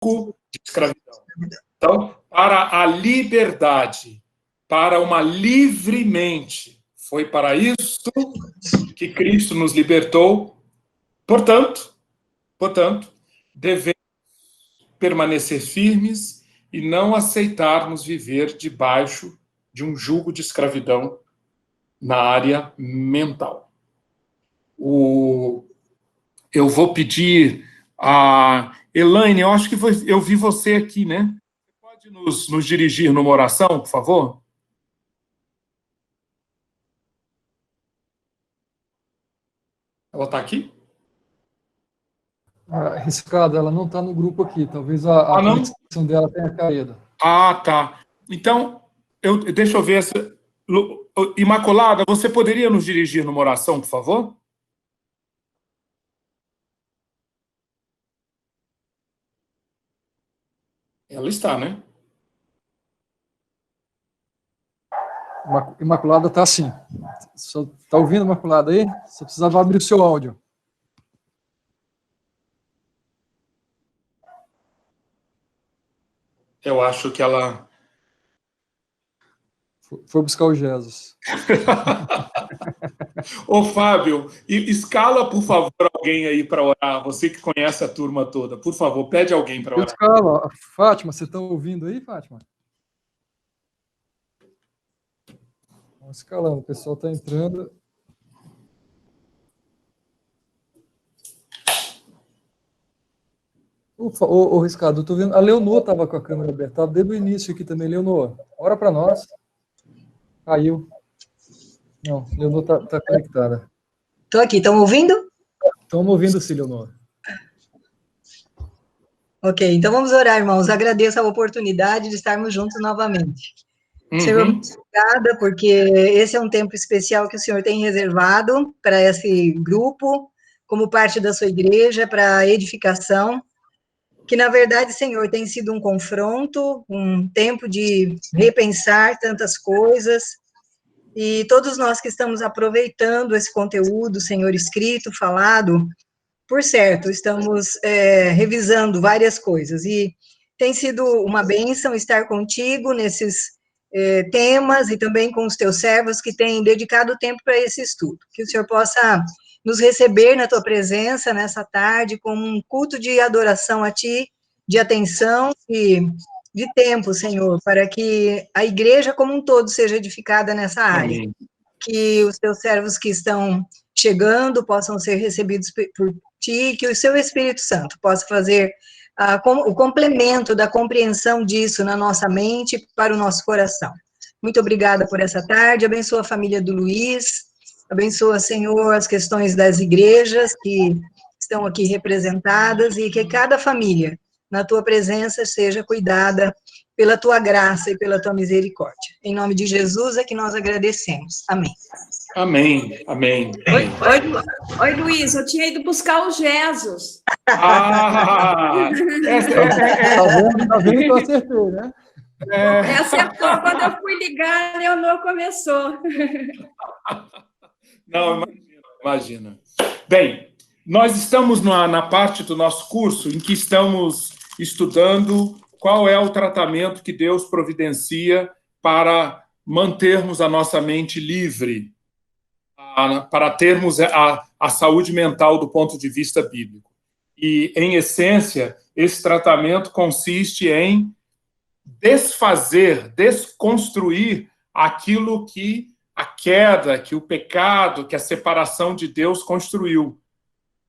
de escravidão. Então, para a liberdade, para uma livre mente, foi para isso que Cristo nos libertou. Portanto, devemos permanecer firmes e não aceitarmos viver debaixo de um jugo de escravidão na área mental. Eu vou pedir a Elaine, eu acho que eu vi você aqui, né? Você pode nos dirigir numa oração, por favor? Ela está aqui? Riscado, ela não está no grupo aqui. Talvez a conexão dela tenha caído. Ah, tá. Então, deixa eu ver. Imaculada, você poderia nos dirigir numa oração, por favor? Ela está, né? Imaculada está sim. Está ouvindo, Imaculada, aí? Você precisava abrir o seu áudio. Eu acho que ela... Foi buscar o Jesus. Ô, Fábio, escala, por favor, alguém aí para orar. Você que conhece a turma toda. Por favor, pede alguém para orar. Escala. Fátima, você está ouvindo aí, Fátima? Vamos escalando, o pessoal está entrando. Ô, Riscado, eu tô vendo. A Leonor estava com a câmera aberta, estava desde o início aqui também. Leonor, ora para nós. Caiu. Não, Leonor está conectada. Estou aqui, estão ouvindo? Estamos ouvindo sim, Leonor. Ok, então vamos orar, irmãos. Agradeço a oportunidade de estarmos juntos novamente. Senhor, muito obrigada, porque esse é um tempo especial que o Senhor tem reservado para esse grupo, como parte da sua igreja, para edificação, que, na verdade, Senhor, tem sido um confronto, um tempo de repensar tantas coisas, e todos nós que estamos aproveitando esse conteúdo, Senhor, escrito, falado, por certo, estamos revisando várias coisas, e tem sido uma bênção estar contigo nesses temas, e também com os teus servos que têm dedicado tempo para esse estudo. Que o Senhor possa nos receber na tua presença nessa tarde, como um culto de adoração a ti, de atenção e de tempo, Senhor, para que a igreja como um todo seja edificada nessa área. Amém. Que os teus servos que estão chegando possam ser recebidos por ti, que o seu Espírito Santo possa fazer o complemento da compreensão disso na nossa mente para o nosso coração. Muito obrigada por essa tarde, abençoa a família do Luiz, abençoa, Senhor, as questões das igrejas que estão aqui representadas e que cada família, na tua presença, seja cuidada pela tua graça e pela tua misericórdia. Em nome de Jesus é que nós agradecemos. Amém. Amém, amém. Oi, Luiz, eu tinha ido buscar o Jesus. Tá vendo que eu acertei, né? Acertou, quando eu fui ligar, a Leonor começou. Não, imagina. Bem, nós estamos na parte do nosso curso em que estamos estudando qual é o tratamento que Deus providencia para mantermos a nossa mente livre, para termos a saúde mental do ponto de vista bíblico. E, em essência, esse tratamento consiste em desconstruir aquilo que a queda, que o pecado, que a separação de Deus construiu,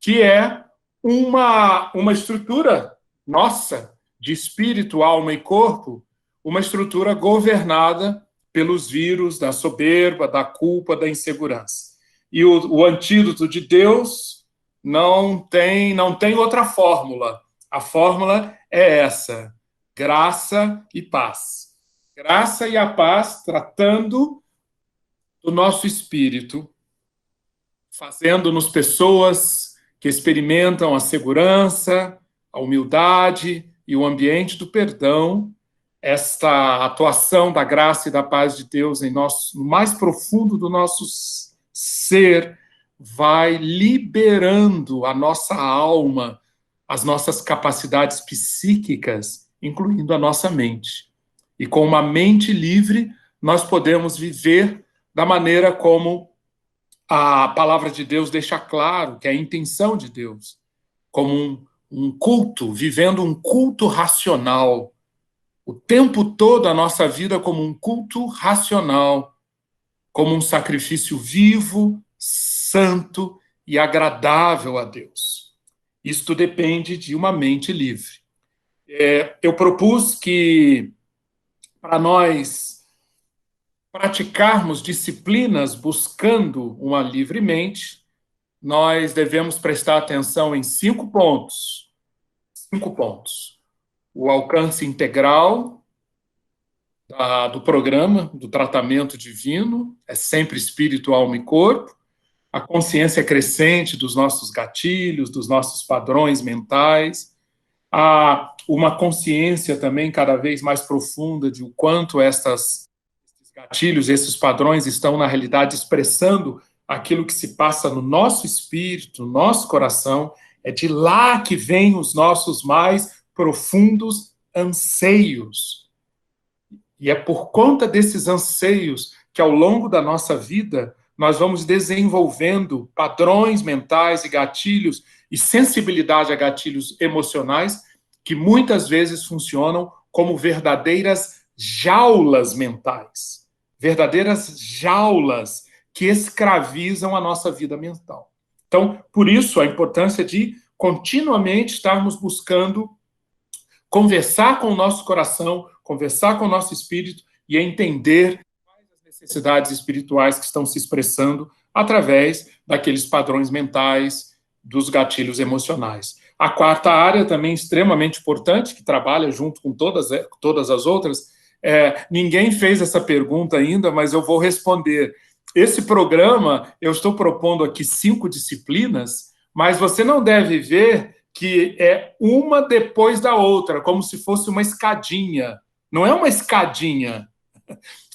que é uma estrutura nossa, de espírito, alma e corpo, uma estrutura governada pelos vírus da soberba, da culpa, da insegurança. E o antídoto de Deus não tem outra fórmula. A fórmula é essa: graça e paz. Graça e a paz tratando do nosso espírito, fazendo-nos pessoas que experimentam a segurança, a humildade e o ambiente do perdão. Esta atuação da graça e da paz de Deus no mais profundo do nosso ser vai liberando a nossa alma, as nossas capacidades psíquicas, incluindo a nossa mente. E com uma mente livre, nós podemos viver da maneira como a palavra de Deus deixa claro, que é a intenção de Deus, como um culto, vivendo um culto racional. O tempo todo a nossa vida como um culto racional, como um sacrifício vivo, santo e agradável a Deus. Isto depende de uma mente livre. Eu propus que, para nós praticarmos disciplinas buscando uma livre mente, nós devemos prestar atenção em 5 pontos. 5 pontos. O alcance integral do programa, do tratamento divino, é sempre espírito, alma e corpo. A consciência crescente dos nossos gatilhos, dos nossos padrões mentais. Há uma consciência também cada vez mais profunda de o quanto esses gatilhos, esses padrões estão, na realidade, expressando aquilo que se passa no nosso espírito, no nosso coração. É de lá que vêm os nossos mais profundos anseios. E é por conta desses anseios que, ao longo da nossa vida, nós vamos desenvolvendo padrões mentais e gatilhos e sensibilidade a gatilhos emocionais que muitas vezes funcionam como verdadeiras jaulas mentais. Verdadeiras jaulas que escravizam a nossa vida mental. Então, por isso, a importância de continuamente estarmos buscando conversar com o nosso coração, conversar com o nosso espírito e entender quais as necessidades espirituais que estão se expressando através daqueles padrões mentais, dos gatilhos emocionais. A 4ª área, também extremamente importante, que trabalha junto com todas as outras, ninguém fez essa pergunta ainda, mas eu vou responder. Esse programa, eu estou propondo aqui 5 disciplinas, mas você não deve ver que é uma depois da outra, como se fosse uma escadinha. Não é uma escadinha.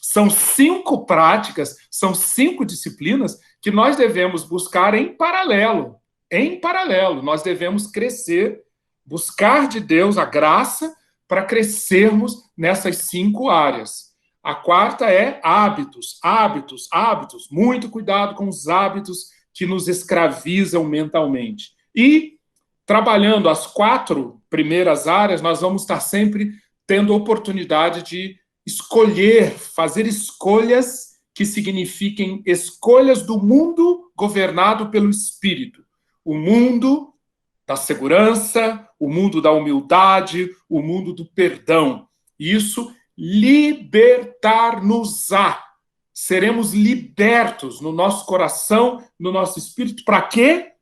São 5 práticas, são 5 disciplinas que nós devemos buscar em paralelo. Em paralelo, nós devemos crescer, buscar de Deus a graça para crescermos nessas 5 áreas. A 4ª é hábitos, hábitos, hábitos. Muito cuidado com os hábitos que nos escravizam mentalmente. E, trabalhando as 4 primeiras áreas, nós vamos estar sempre tendo oportunidade de escolher, fazer escolhas que signifiquem escolhas do mundo governado pelo Espírito. O mundo da segurança, o mundo da humildade, o mundo do perdão. Isso libertar-nos-á. Seremos libertos no nosso coração, no nosso espírito. Para quê?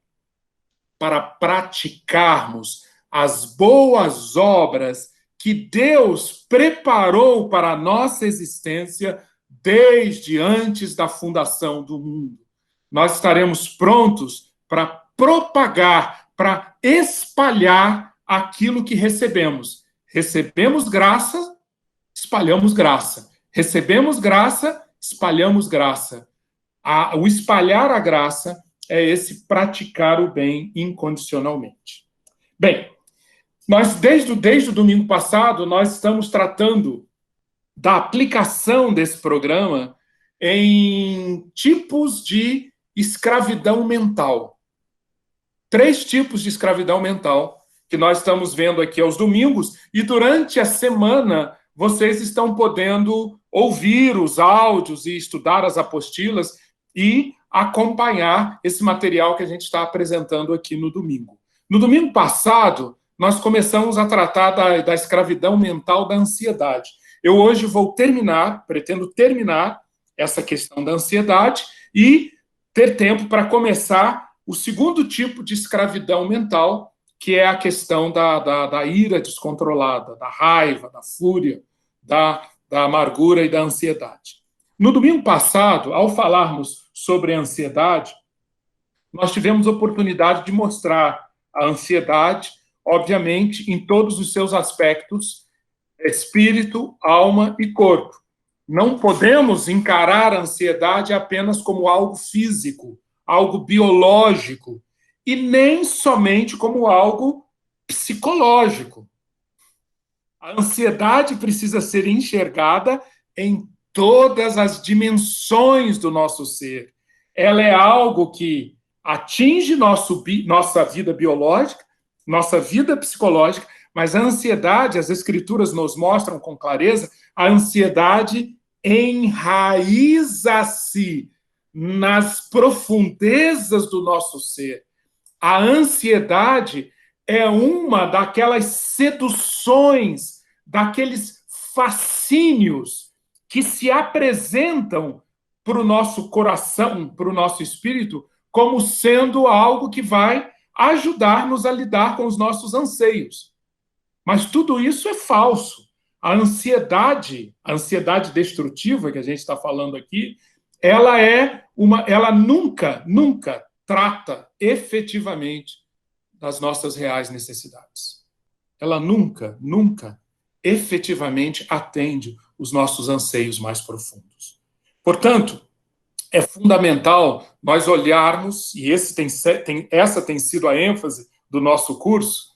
Para praticarmos as boas obras que Deus preparou para a nossa existência desde antes da fundação do mundo. Nós estaremos prontos para propagar, para espalhar aquilo que recebemos. Recebemos graça, espalhamos graça. Recebemos graça, espalhamos graça. O espalhar a graça é esse praticar o bem incondicionalmente. Bem, nós, desde o domingo passado, nós estamos tratando da aplicação desse programa em tipos de escravidão mental. 3 tipos de escravidão mental que nós estamos vendo aqui aos domingos, e durante a semana vocês estão podendo ouvir os áudios e estudar as apostilas e acompanhar esse material que a gente está apresentando aqui no domingo. No domingo passado, nós começamos a tratar da escravidão mental da ansiedade. Eu hoje pretendo terminar essa questão da ansiedade e ter tempo para começar o segundo tipo de escravidão mental, que é a questão da ira descontrolada, da raiva, da fúria, da amargura e da ansiedade. No domingo passado, ao falarmos sobre a ansiedade, nós tivemos a oportunidade de mostrar a ansiedade, obviamente, em todos os seus aspectos, espírito, alma e corpo. Não podemos encarar a ansiedade apenas como algo físico, algo biológico, e nem somente como algo psicológico. A ansiedade precisa ser enxergada em todas as dimensões do nosso ser. Ela é algo que atinge nossa vida biológica, nossa vida psicológica, mas a ansiedade, as escrituras nos mostram com clareza, a ansiedade enraiza-se nas profundezas do nosso ser. A ansiedade é uma daquelas seduções, daqueles fascínios que se apresentam para o nosso coração, para o nosso espírito, como sendo algo que vai ajudar-nos a lidar com os nossos anseios. Mas tudo isso é falso. A ansiedade destrutiva que a gente está falando aqui, ela nunca trata efetivamente das nossas reais necessidades. Ela nunca efetivamente atende os nossos anseios mais profundos. Portanto, é fundamental nós olharmos, e essa tem sido a ênfase do nosso curso.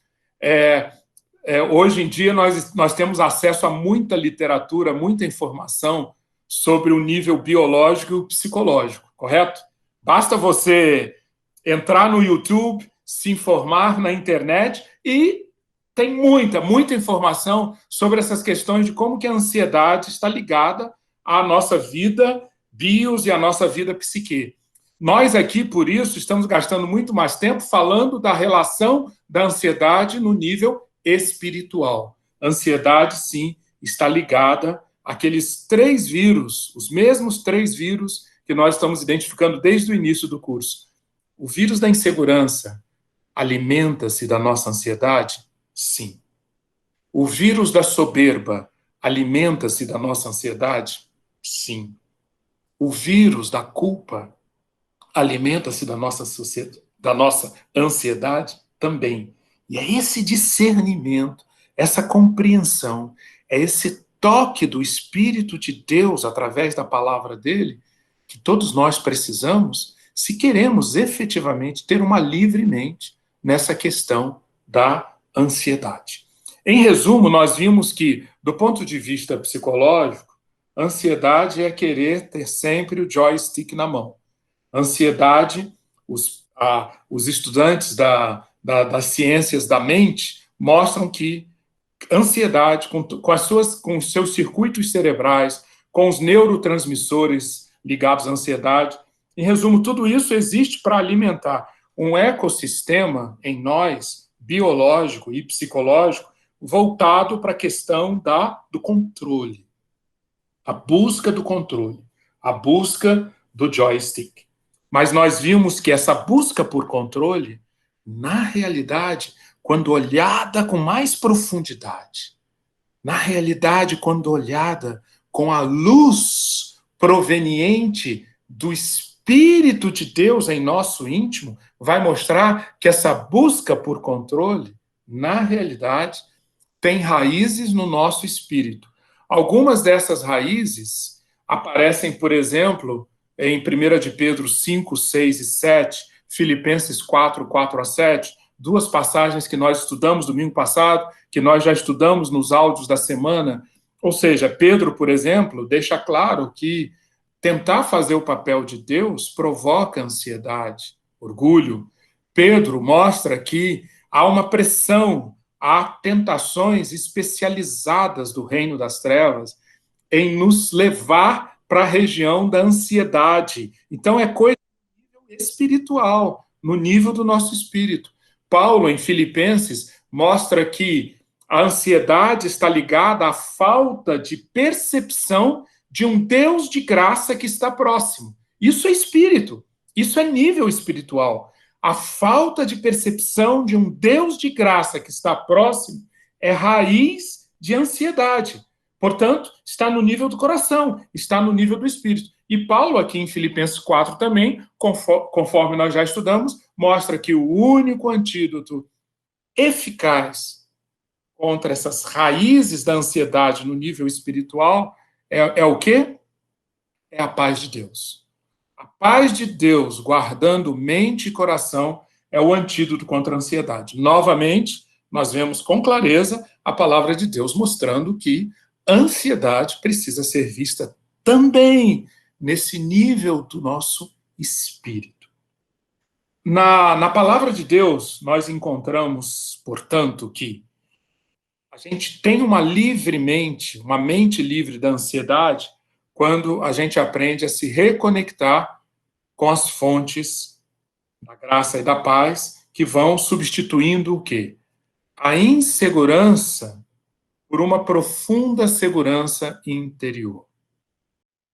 Hoje em dia nós temos acesso a muita literatura, muita informação sobre o nível biológico e o psicológico, correto? Basta você entrar no YouTube, se informar na internet e tem muita informação sobre essas questões de como que a ansiedade está ligada à nossa vida bios e à nossa vida psique. Nós aqui, por isso, estamos gastando muito mais tempo falando da relação da ansiedade no nível espiritual. A ansiedade, sim, está ligada àqueles 3 vírus, os mesmos 3 vírus que nós estamos identificando desde o início do curso. O vírus da insegurança alimenta-se da nossa ansiedade? Sim. O vírus da soberba alimenta-se da nossa ansiedade? Sim. O vírus da culpa alimenta-se da nossa ansiedade? Também. E é esse discernimento, essa compreensão, é esse toque do Espírito de Deus através da palavra dele que todos nós precisamos se queremos efetivamente ter uma livre mente nessa questão da ansiedade. Em resumo, nós vimos que, do ponto de vista psicológico, ansiedade é querer ter sempre o joystick na mão. Ansiedade, os estudantes das ciências da mente mostram que ansiedade, com os seus circuitos cerebrais, com os neurotransmissores ligados à ansiedade, em resumo, tudo isso existe para alimentar um ecossistema em nós, biológico e psicológico, voltado para a questão do controle. A busca do controle, a busca do joystick. Mas nós vimos que essa busca por controle, na realidade, quando olhada com mais profundidade, na realidade, quando olhada com a luz proveniente do Espírito de Deus em nosso íntimo, vai mostrar que essa busca por controle, na realidade, tem raízes no nosso espírito. Algumas dessas raízes aparecem, por exemplo, em 1 de Pedro 5, 6 e 7, Filipenses 4, 4 a 7, 2 passagens que nós estudamos domingo passado, que nós já estudamos nos áudios da semana. Ou seja, Pedro, por exemplo, deixa claro que tentar fazer o papel de Deus provoca ansiedade, orgulho. Pedro mostra que há uma pressão, há tentações especializadas do reino das trevas em nos levar para a região da ansiedade. Então, é coisa no nível espiritual, no nível do nosso espírito. Paulo, em Filipenses, mostra que a ansiedade está ligada à falta de percepção de um Deus de graça que está próximo. Isso é espírito, isso é nível espiritual. A falta de percepção de um Deus de graça que está próximo é raiz de ansiedade. Portanto, está no nível do coração, está no nível do espírito. E Paulo, aqui em Filipenses 4 também, conforme nós já estudamos, mostra que o único antídoto eficaz contra essas raízes da ansiedade no nível espiritual é o quê? É a paz de Deus. A paz de Deus, guardando mente e coração, é o antídoto contra a ansiedade. Novamente, nós vemos com clareza a palavra de Deus mostrando que a ansiedade precisa ser vista também nesse nível do nosso espírito. Na palavra de Deus, nós encontramos, portanto, que a gente tem uma mente livre da ansiedade, quando a gente aprende a se reconectar com as fontes da graça e da paz, que vão substituindo o quê? A insegurança por uma profunda segurança interior.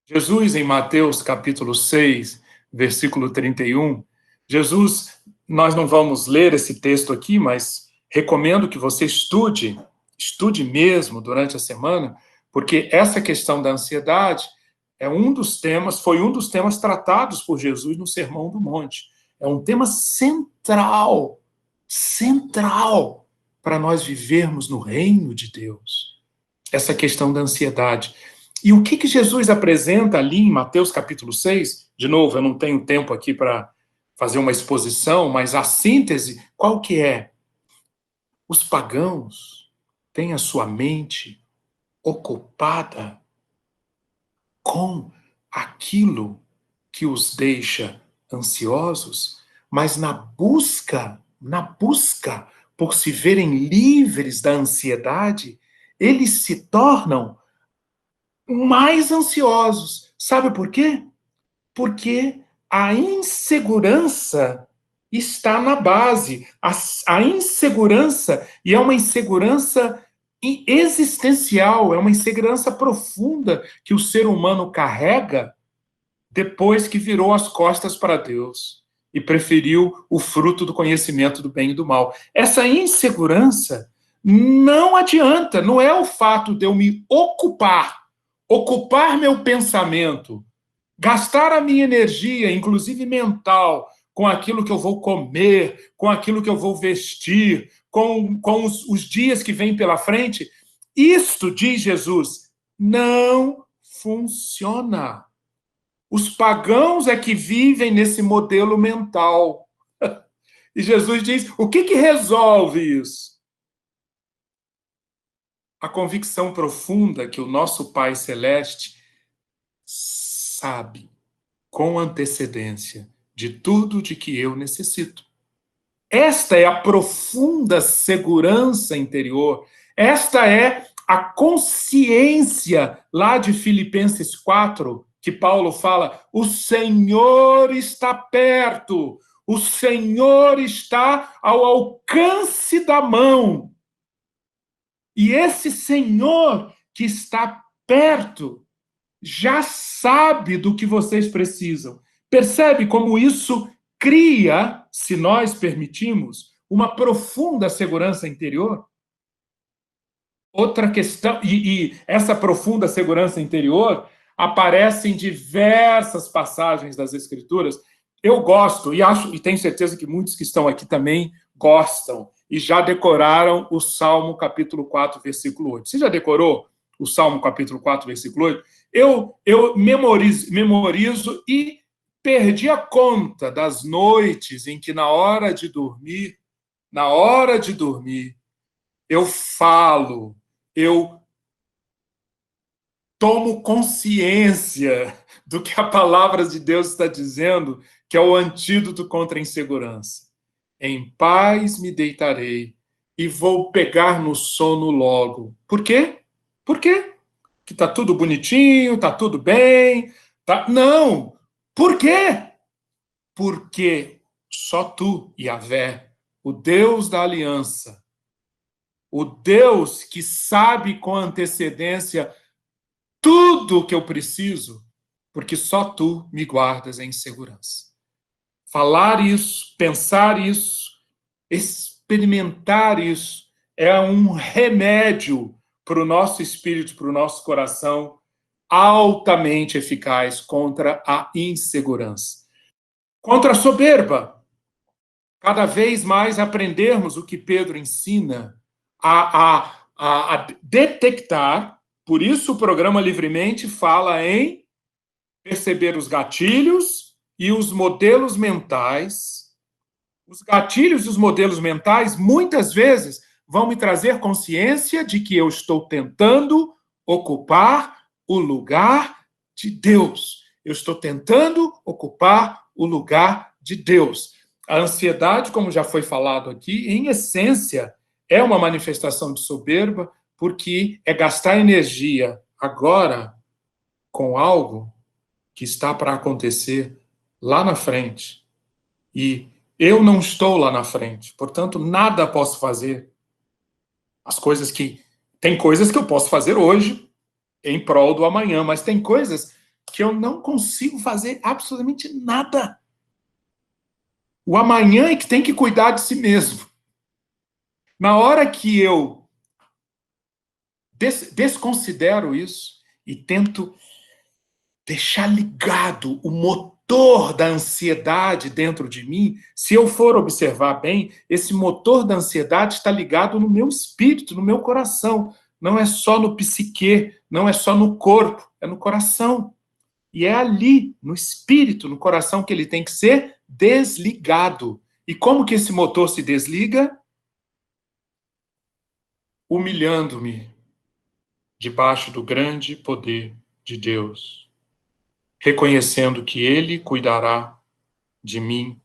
Jesus, em Mateus capítulo 6, versículo 31, Jesus, nós não vamos ler esse texto aqui, mas recomendo que você estude mesmo durante a semana, porque essa questão da ansiedade foi um dos temas tratados por Jesus no Sermão do Monte. É um tema central para nós vivermos no reino de Deus. Essa questão da ansiedade. E o que Jesus apresenta ali em Mateus capítulo 6? De novo, eu não tenho tempo aqui para fazer uma exposição, mas a síntese, qual que é? Os pagãos têm a sua mente ocupada com aquilo que os deixa ansiosos, mas na busca por se verem livres da ansiedade, eles se tornam mais ansiosos. Sabe por quê? Porque a insegurança está na base. A insegurança, e é uma insegurança existencial, é uma insegurança profunda que o ser humano carrega depois que virou as costas para Deus e preferiu o fruto do conhecimento do bem e do mal. Essa insegurança não adianta, não é o fato de eu me ocupar meu pensamento, gastar a minha energia, inclusive mental, com aquilo que eu vou comer, com aquilo que eu vou vestir, com os dias que vêm pela frente. Isto, diz Jesus, não funciona. Os pagãos é que vivem nesse modelo mental. E Jesus diz, o que resolve isso? A convicção profunda que o nosso Pai Celeste sabe com antecedência de tudo de que eu necessito. Esta é a profunda segurança interior. Esta é a consciência lá de Filipenses 4, que Paulo fala, o Senhor está perto, o Senhor está ao alcance da mão. E esse Senhor que está perto já sabe do que vocês precisam. Percebe como isso cria, se nós permitimos, uma profunda segurança interior? Outra questão, e essa profunda segurança interior aparece em diversas passagens das Escrituras. Eu gosto, e tenho certeza que muitos que estão aqui também gostam, e já decoraram o Salmo capítulo 4, versículo 8. Você já decorou o Salmo capítulo 4, versículo 8? Eu memorizo e perdi a conta das noites em que, na hora de dormir, eu falo, eu tomo consciência do que a palavra de Deus está dizendo, que é o antídoto contra a insegurança. Em paz me deitarei e vou pegar no sono logo. Por quê? Por quê? Que está tudo bonitinho, está tudo bem. Não! Por quê? Porque só tu, Yahvé, o Deus da aliança, o Deus que sabe com antecedência tudo o que eu preciso, porque só tu me guardas em segurança. Falar isso, pensar isso, experimentar isso, é um remédio para o nosso espírito, para o nosso coração, altamente eficaz contra a insegurança. Contra a soberba. Cada vez mais aprendermos o que Pedro ensina a detectar. Por isso o programa Livremente fala em perceber os gatilhos e os modelos mentais. Os gatilhos e os modelos mentais, muitas vezes, vão me trazer consciência de que eu estou tentando ocupar o lugar de Deus. Eu estou tentando ocupar o lugar de Deus. A ansiedade, como já foi falado aqui, em essência, é uma manifestação de soberba, porque é gastar energia agora com algo que está para acontecer lá na frente. E eu não estou lá na frente, portanto, nada posso fazer. Tem coisas que eu posso fazer hoje em prol do amanhã, mas tem coisas que eu não consigo fazer absolutamente nada. O amanhã é que tem que cuidar de si mesmo. Na hora que eu desconsidero isso e tento deixar ligado o motor da ansiedade dentro de mim, se eu for observar bem, esse motor da ansiedade está ligado no meu espírito, no meu coração. Não é só no psique, não é só no corpo, é no coração. E é ali, no espírito, no coração, que ele tem que ser desligado. E como que esse motor se desliga? Humilhando-me debaixo do grande poder de Deus, reconhecendo que Ele cuidará de mim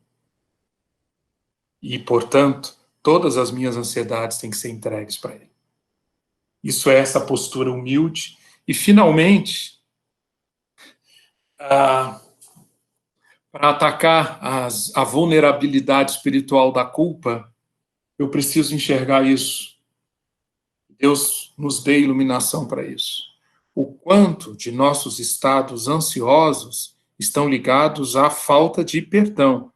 e, portanto, todas as minhas ansiedades têm que ser entregues para Ele. Isso é essa postura humilde. E, finalmente, para atacar a vulnerabilidade espiritual da culpa, eu preciso enxergar isso. Deus nos dê iluminação para isso. O quanto de nossos estados ansiosos estão ligados à falta de perdão.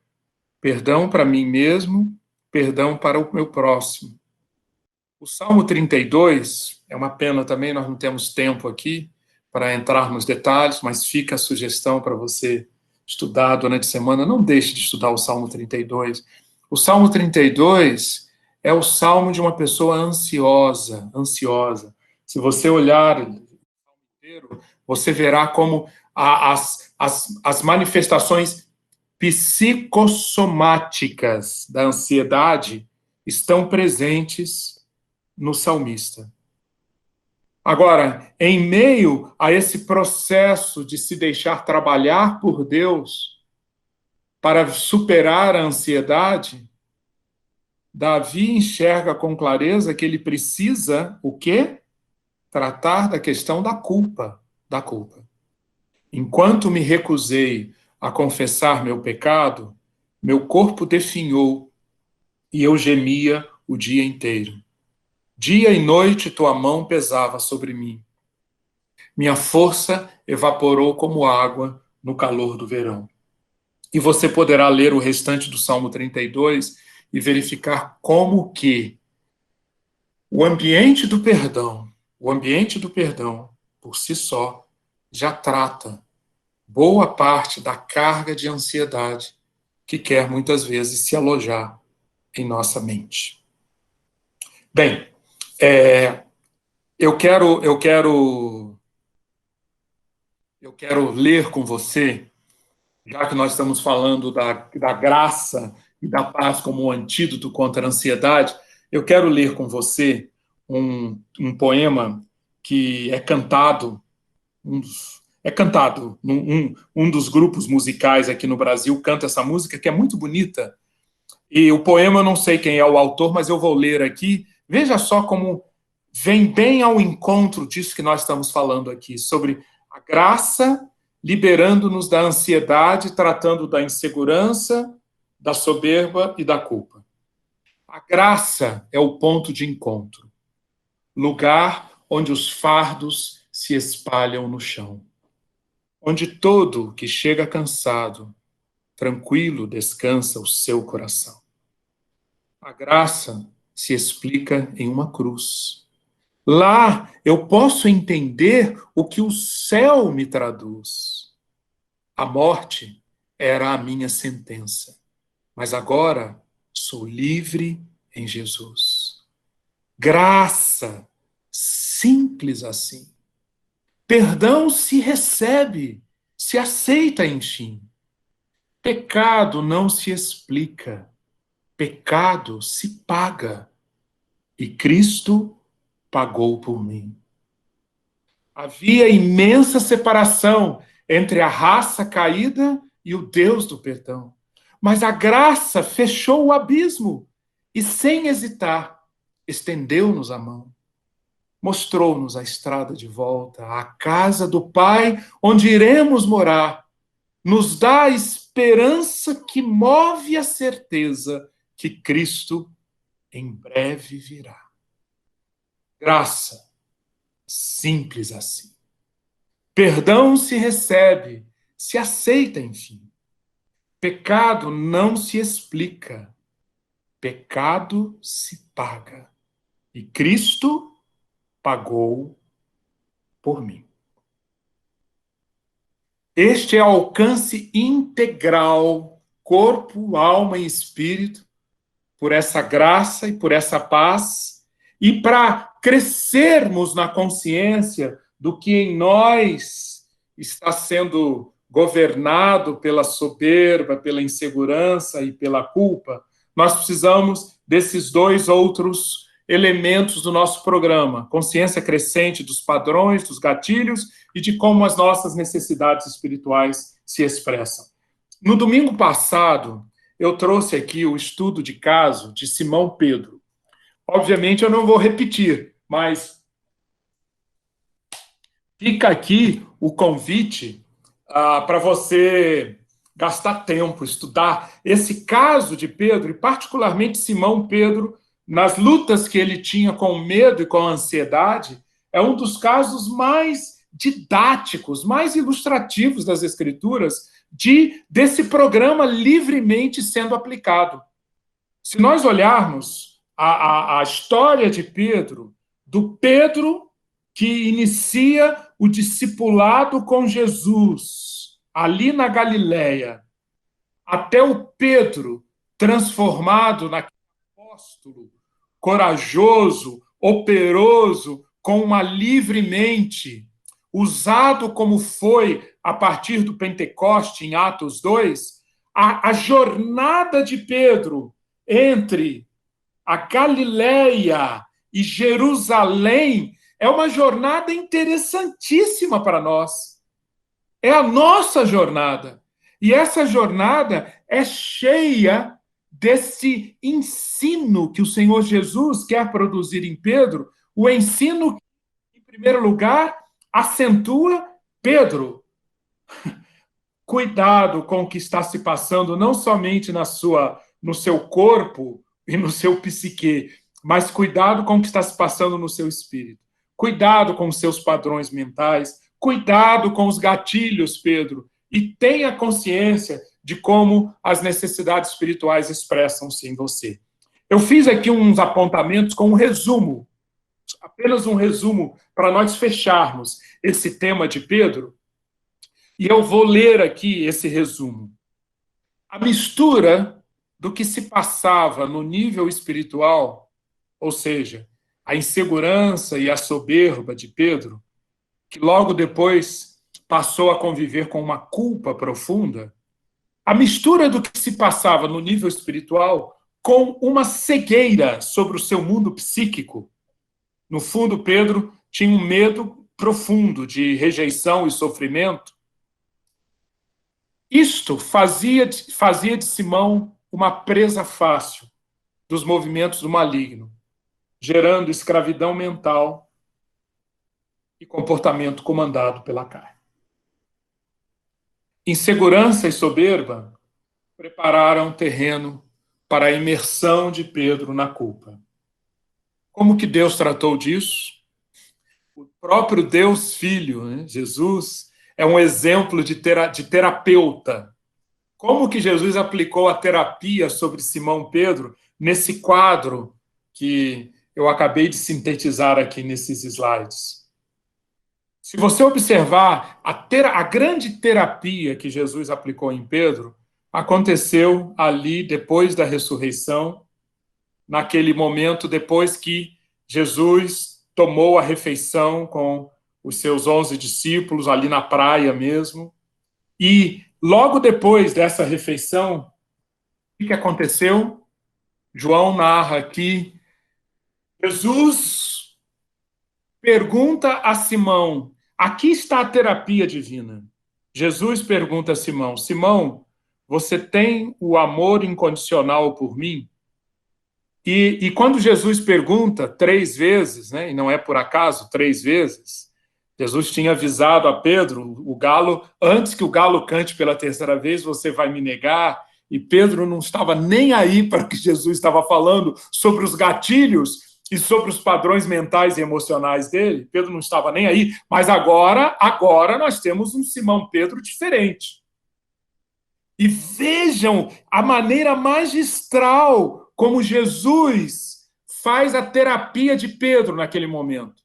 Perdão para mim mesmo, perdão para o meu próximo. O Salmo 32, é uma pena também, nós não temos tempo aqui para entrar nos detalhes, mas fica a sugestão para você estudar durante a semana. Não deixe de estudar o Salmo 32. O Salmo 32 é o salmo de uma pessoa ansiosa. Se você olhar o salmo inteiro, você verá como as manifestações psicossomáticas da ansiedade estão presentes no salmista. Agora, em meio a esse processo de se deixar trabalhar por Deus para superar a ansiedade, Davi enxerga com clareza que ele precisa, o quê? Tratar da questão da culpa. Enquanto me recusei a confessar meu pecado, meu corpo definhou e eu gemia o dia inteiro. Dia e noite tua mão pesava sobre mim. Minha força evaporou como água no calor do verão. E você poderá ler o restante do Salmo 32 e verificar como que o ambiente do perdão, por si só, já trata boa parte da carga de ansiedade que quer muitas vezes se alojar em nossa mente. Bem, eu quero ler com você, já que nós estamos falando da graça e da paz como um antídoto contra a ansiedade, eu quero ler com você um poema que é cantado, um dos grupos musicais aqui no Brasil canta essa música, que é muito bonita. E o poema, eu não sei quem é o autor, mas eu vou ler aqui. Veja só como vem bem ao encontro disso que nós estamos falando aqui, sobre a graça liberando-nos da ansiedade, tratando da insegurança, da soberba e da culpa. A graça é o ponto de encontro, lugar onde os fardos se espalham no chão, onde todo que chega cansado, tranquilo, descansa o seu coração. A graça se explica em uma cruz. Lá eu posso entender o que o céu me traduz. A morte era a minha sentença, mas agora sou livre em Jesus. Graça, simples assim. Perdão se recebe, se aceita, enfim. Pecado não se explica, pecado se paga. e Cristo pagou por mim. Havia imensa separação entre a raça caída e o Deus do perdão. Mas a graça fechou o abismo e, sem hesitar, estendeu-nos a mão. Mostrou-nos a estrada de volta, à casa do Pai, onde iremos morar. Nos dá a esperança que move a certeza que Cristo em breve virá. Graça, simples assim. Perdão se recebe, se aceita, enfim. Pecado não se explica. Pecado se paga. E Cristo pagou por mim. Este é o alcance integral, corpo, alma e espírito, por essa graça e por essa paz, e para crescermos na consciência do que em nós está sendo governado pela soberba, pela insegurança e pela culpa, nós precisamos desses dois outros elementos do nosso programa: consciência crescente dos padrões, dos gatilhos e de como as nossas necessidades espirituais se expressam. No domingo passado, eu trouxe aqui o estudo de caso de Simão Pedro. Obviamente, eu não vou repetir, mas fica aqui o convite para você gastar tempo, estudar esse caso de Pedro, e particularmente Simão Pedro, nas lutas que ele tinha com o medo e com a ansiedade. É um dos casos mais didáticos, mais ilustrativos das Escrituras, desse programa livremente sendo aplicado. Se nós olharmos a história de Pedro, do Pedro que inicia o discipulado com Jesus, ali na Galileia, até o Pedro transformado naquele apóstolo corajoso, operoso, com uma livre mente, usado como foi a partir do Pentecoste, em Atos 2, a jornada de Pedro entre a Galileia e Jerusalém é uma jornada interessantíssima para nós. É a nossa jornada. E essa jornada é cheia desse ensino que o Senhor Jesus quer produzir em Pedro, o ensino que, em primeiro lugar, acentua Pedro. Cuidado com o que está se passando, não somente no seu corpo e no seu psique, mas cuidado com o que está se passando no seu espírito. Cuidado com os seus padrões mentais, cuidado com os gatilhos, Pedro, e tenha consciência de como as necessidades espirituais expressam-se em você. Eu fiz aqui uns apontamentos com um resumo, apenas um resumo, para nós fecharmos esse tema de Pedro, e eu vou ler aqui esse resumo. A mistura do que se passava no nível espiritual, ou seja, a insegurança e a soberba de Pedro, que logo depois passou a conviver com uma culpa profunda, a mistura do que se passava no nível espiritual com uma cegueira sobre o seu mundo psíquico. No fundo, Pedro tinha um medo profundo de rejeição e sofrimento. Isto fazia de Simão uma presa fácil dos movimentos do maligno, gerando escravidão mental e comportamento comandado pela carne. Insegurança e soberba prepararam terreno para a imersão de Pedro na culpa. Como que Deus tratou disso? O próprio Deus Filho, né? Jesus, é um exemplo de terapeuta. Como que Jesus aplicou a terapia sobre Simão Pedro nesse quadro que eu acabei de sintetizar aqui nesses slides? Se você observar, a grande terapia que Jesus aplicou em Pedro aconteceu ali depois da ressurreição, naquele momento depois que Jesus tomou a refeição com os seus 11 discípulos, ali na praia mesmo. E logo depois dessa refeição, o que aconteceu? João narra aqui Jesus pergunta a Simão, aqui está a terapia divina. Jesus pergunta a Simão, Simão, você tem o amor incondicional por mim? E quando Jesus pergunta 3 vezes, né, e não é por acaso 3 vezes, Jesus tinha avisado a Pedro, o galo, antes que o galo cante pela 3ª vez, você vai me negar, e Pedro não estava nem aí para o que Jesus estava falando sobre os gatilhos e sobre os padrões mentais e emocionais dele. Pedro não estava nem aí, mas agora nós temos um Simão Pedro diferente. E vejam a maneira magistral como Jesus faz a terapia de Pedro naquele momento.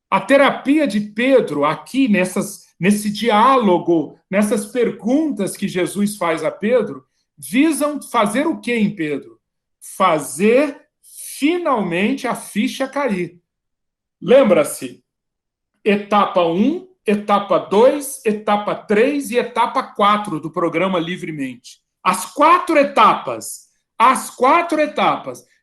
A terapia de Pedro, aqui nesse diálogo, nessas perguntas que Jesus faz a Pedro, visam fazer o que em Pedro? Fazer finalmente a ficha cair. Lembra-se, etapa 1, etapa 2, etapa 3 e etapa 4 do programa Livremente. As 4 etapas.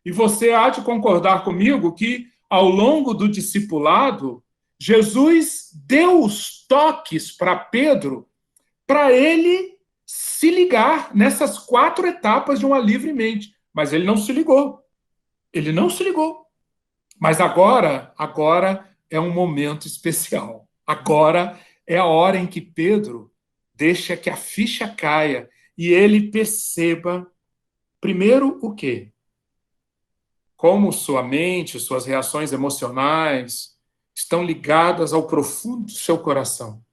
E você há de concordar comigo que, ao longo do discipulado, Jesus deu os toques para Pedro para ele se ligar nessas 4 etapas de uma Livremente. Mas ele não se ligou. Mas agora é um momento especial. Agora é a hora em que Pedro deixa que a ficha caia e ele perceba, primeiro, o quê? Como sua mente, suas reações emocionais estão ligadas ao profundo do seu coração.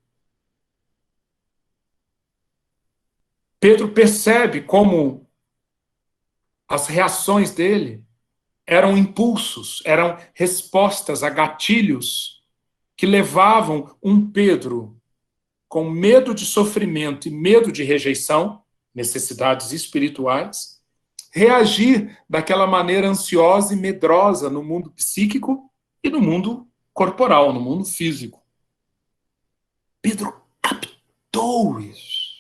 Pedro percebe como as reações dele eram impulsos, eram respostas a gatilhos que levavam um Pedro com medo de sofrimento e medo de rejeição, necessidades espirituais, reagir daquela maneira ansiosa e medrosa no mundo psíquico e no mundo corporal, no mundo físico. Pedro captou isso.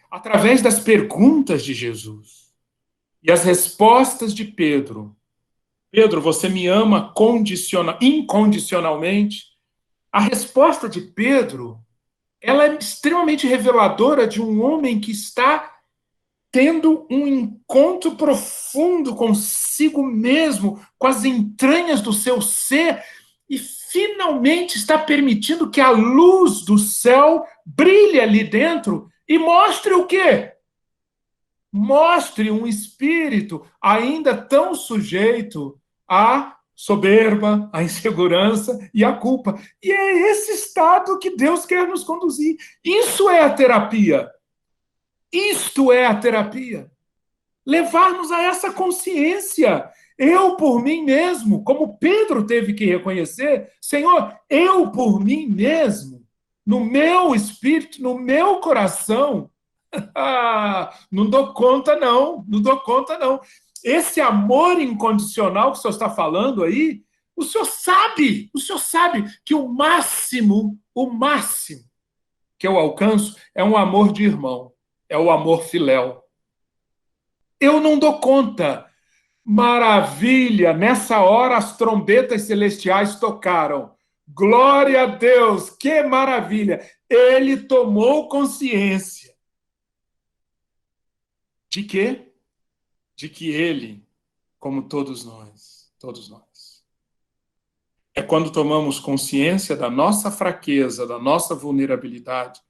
Através das perguntas de Jesus e as respostas de Pedro. Pedro, você me ama incondicionalmente? A resposta de Pedro, ela é extremamente reveladora de um homem que está tendo um encontro profundo consigo mesmo, com as entranhas do seu ser, e finalmente está permitindo que a luz do céu brilhe ali dentro e mostre o quê? Mostre um espírito ainda tão sujeito à soberba, à insegurança e à culpa. E é esse estado que Deus quer nos conduzir. Isso é a terapia. Isto é a terapia. Levar-nos a essa consciência. Eu por mim mesmo, como Pedro teve que reconhecer, Senhor, eu por mim mesmo, no meu espírito, no meu coração, não dou conta não. Esse amor incondicional que o senhor está falando aí, o senhor sabe que o máximo que eu alcanço é um amor de irmão, é o amor filéu. Eu não dou conta. Maravilha! Nessa hora as trombetas celestiais tocaram. Glória a Deus! Que maravilha! Ele tomou consciência. De quê? De que ele, como todos nós, é quando tomamos consciência da nossa fraqueza, da nossa vulnerabilidade,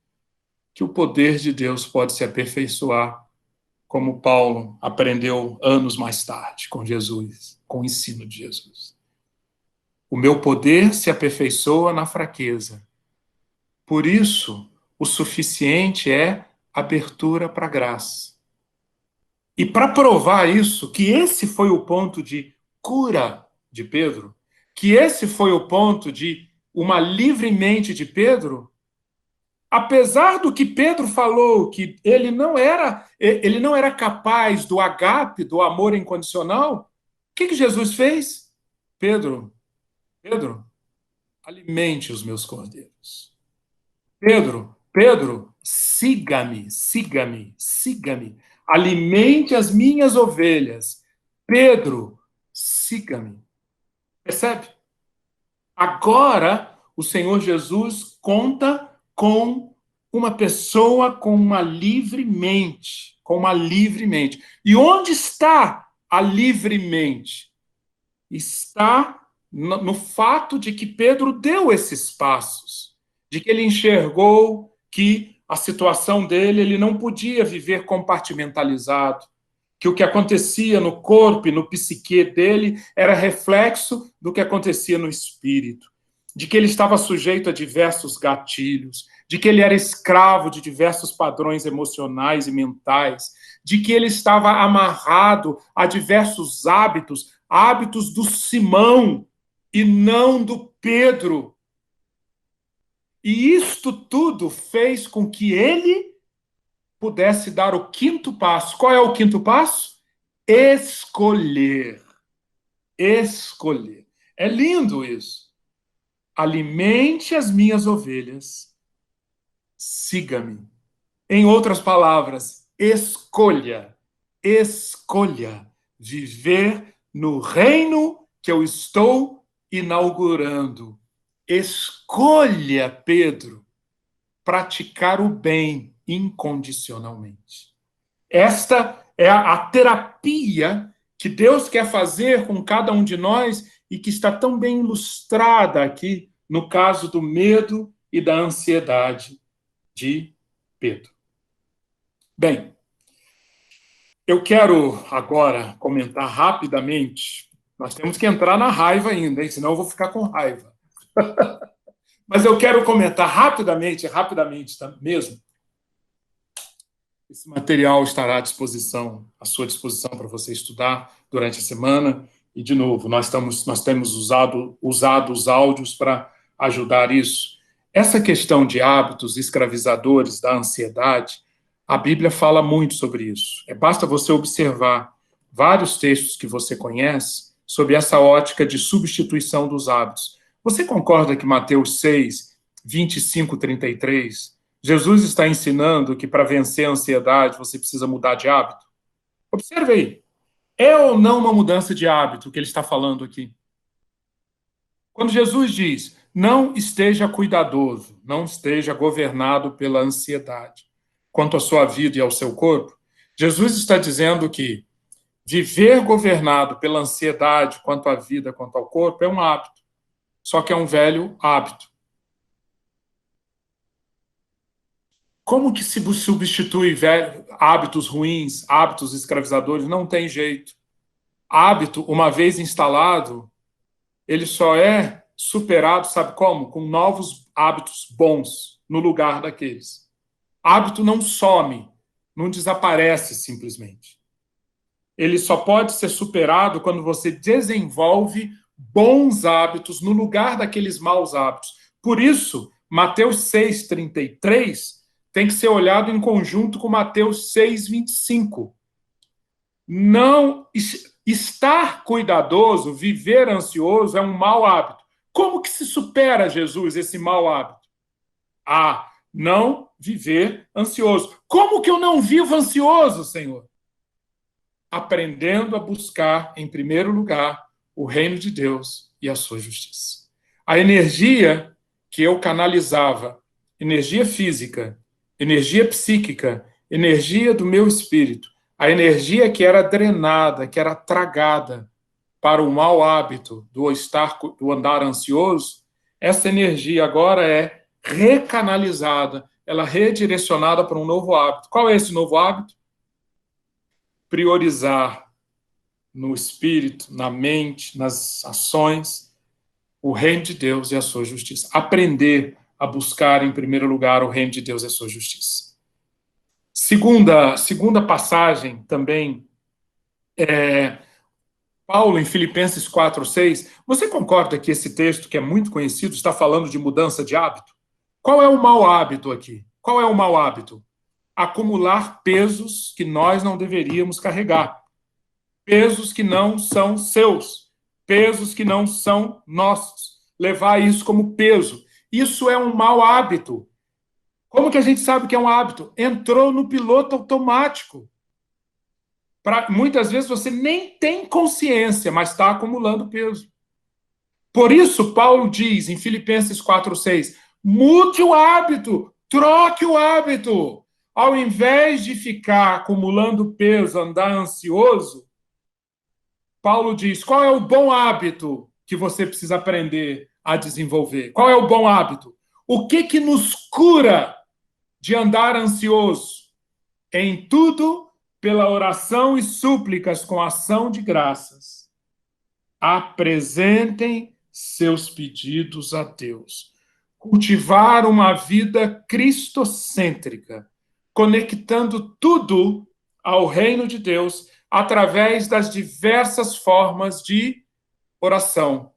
que o poder de Deus pode se aperfeiçoar, como Paulo aprendeu anos mais tarde com Jesus, com o ensino de Jesus. O meu poder se aperfeiçoa na fraqueza. Por isso, o suficiente é abertura para a graça. E para provar isso, que esse foi o ponto de cura de Pedro, que esse foi o ponto de uma livre mente de Pedro, apesar do que Pedro falou, que ele não era capaz do agape, do amor incondicional, o que Jesus fez? Pedro, alimente os meus cordeiros. Pedro, siga-me. Alimente as minhas ovelhas. Pedro, siga-me. Percebe? Agora, o Senhor Jesus conta com uma pessoa com uma livre mente. Com uma livre mente. E onde está a livre mente? Está no fato de que Pedro deu esses passos. De que ele enxergou que a situação dele, ele não podia viver compartimentalizado. Que o que acontecia no corpo e no psique dele era reflexo do que acontecia no espírito, de que ele estava sujeito a diversos gatilhos, de que ele era escravo de diversos padrões emocionais e mentais, de que ele estava amarrado a diversos hábitos, hábitos do Simão e não do Pedro. E isto tudo fez com que ele pudesse dar o quinto passo. Qual é o quinto passo? Escolher. Escolher. É lindo isso. Alimente as minhas ovelhas. Siga-me. Em outras palavras, escolha. Escolha viver no reino que eu estou inaugurando. Escolha, Pedro, praticar o bem incondicionalmente. Esta é a terapia que Deus quer fazer com cada um de nós e que está tão bem ilustrada aqui no caso do medo e da ansiedade de Pedro. Bem, eu quero agora comentar rapidamente. Nós temos que entrar na raiva ainda, hein? Senão eu vou ficar com raiva. Mas eu quero comentar rapidamente mesmo. Esse material estará à sua disposição para você estudar durante a semana. E, de novo, nós temos usado os áudios para ajudar isso. Essa questão de hábitos escravizadores da ansiedade, a Bíblia fala muito sobre isso. Basta você observar vários textos que você conhece sobre essa ótica de substituição dos hábitos. Você concorda que Mateus 6, 25, 33, Jesus está ensinando que para vencer a ansiedade você precisa mudar de hábito? Observe aí. É ou não uma mudança de hábito que ele está falando aqui? Quando Jesus diz, não esteja cuidadoso, não esteja governado pela ansiedade quanto à sua vida e ao seu corpo, Jesus está dizendo que viver governado pela ansiedade quanto à vida, quanto ao corpo, é um hábito. Só que é um velho hábito. Como que se substitui hábitos ruins, hábitos escravizadores? Não tem jeito. Hábito, uma vez instalado, ele só é superado, sabe como? Com novos hábitos bons no lugar daqueles. Hábito não some, não desaparece simplesmente. Ele só pode ser superado quando você desenvolve bons hábitos no lugar daqueles maus hábitos. Por isso, Mateus 6,33 tem que ser olhado em conjunto com Mateus 6,25. Não estar cuidadoso, viver ansioso é um mau hábito. Como que se supera, Jesus, esse mau hábito? Não viver ansioso. Como que eu não vivo ansioso, Senhor? Aprendendo a buscar, em primeiro lugar, o reino de Deus e a sua justiça. A energia que eu canalizava, energia física, energia psíquica, energia do meu espírito, a energia que era drenada, que era tragada para o mau hábito do andar ansioso, essa energia agora é recanalizada, ela é redirecionada para um novo hábito. Qual é esse novo hábito? Priorizar no espírito, na mente, nas ações, o reino de Deus e a sua justiça. Aprender a buscar, em primeiro lugar, o reino de Deus e a sua justiça. Segunda passagem também, Paulo, em Filipenses 4:6. Você concorda que esse texto, que é muito conhecido, está falando de mudança de hábito? Qual é o mau hábito aqui? Qual é o mau hábito? Acumular pesos que nós não deveríamos carregar. Pesos que não são seus. Pesos que não são nossos. Levar isso como peso. Isso é um mau hábito. Como que a gente sabe que é um hábito? Entrou no piloto automático. Muitas vezes você nem tem consciência, mas está acumulando peso. Por isso, Paulo diz em Filipenses 4:6, mude o hábito, troque o hábito. Ao invés de ficar acumulando peso, andar ansioso, Paulo diz, qual é o bom hábito que você precisa aprender a desenvolver? Qual é o bom hábito? O que nos cura de andar ansioso? Em tudo, pela oração e súplicas com ação de graças, apresentem seus pedidos a Deus. Cultivar uma vida cristocêntrica, conectando tudo ao reino de Deus através das diversas formas de oração,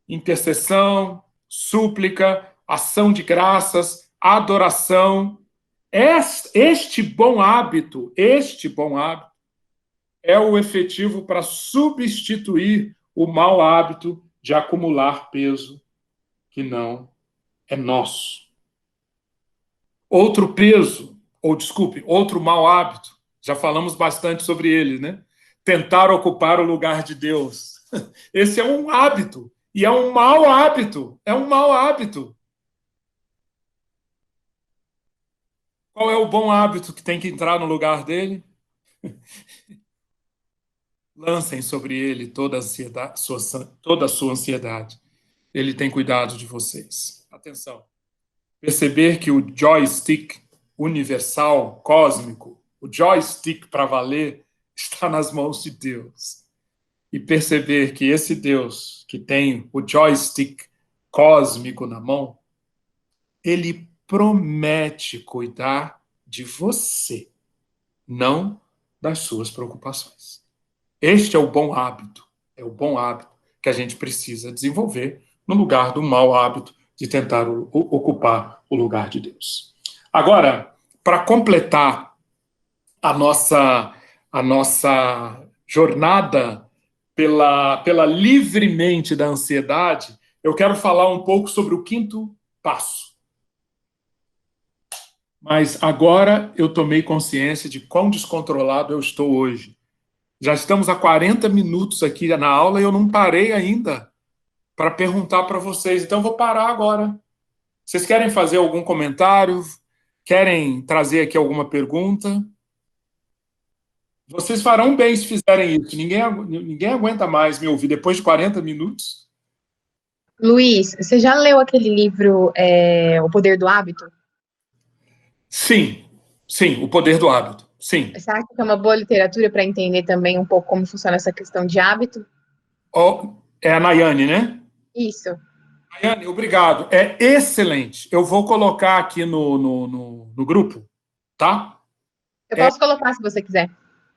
intercessão, súplica, ação de graças, adoração. Este bom hábito é o efetivo para substituir o mau hábito de acumular peso que não é nosso. Outro mau hábito, já falamos bastante sobre ele, né? Tentar ocupar o lugar de Deus. Esse é um hábito, e é um mau hábito, Qual é o bom hábito que tem que entrar no lugar dele? Lancem sobre ele toda a sua ansiedade. Ele tem cuidado de vocês. Atenção. Perceber que o joystick universal, cósmico, o joystick para valer, está nas mãos de Deus. E perceber que esse Deus que tem o joystick cósmico na mão, ele promete cuidar de você, não das suas preocupações. Este é o bom hábito que a gente precisa desenvolver no lugar do mau hábito de tentar ocupar o lugar de Deus. Agora, para completar a nossa jornada pela livremente da ansiedade, eu quero falar um pouco sobre o 5º passo. Mas agora eu tomei consciência de quão descontrolado eu estou hoje. Já estamos há 40 minutos aqui na aula e eu não parei ainda para perguntar para vocês. Então, eu vou parar agora. Vocês querem fazer algum comentário? Querem trazer aqui alguma pergunta? Vocês farão bem se fizerem isso. Ninguém aguenta mais me ouvir depois de 40 minutos. Luiz, você já leu aquele livro, O Poder do Hábito? Sim, O Poder do Hábito. Sim. Você acha que é uma boa literatura para entender também um pouco como funciona essa questão de hábito? É a Nayane, né? Isso. Nayane, obrigado. É excelente. Eu vou colocar aqui no grupo, tá? Eu posso colocar se você quiser.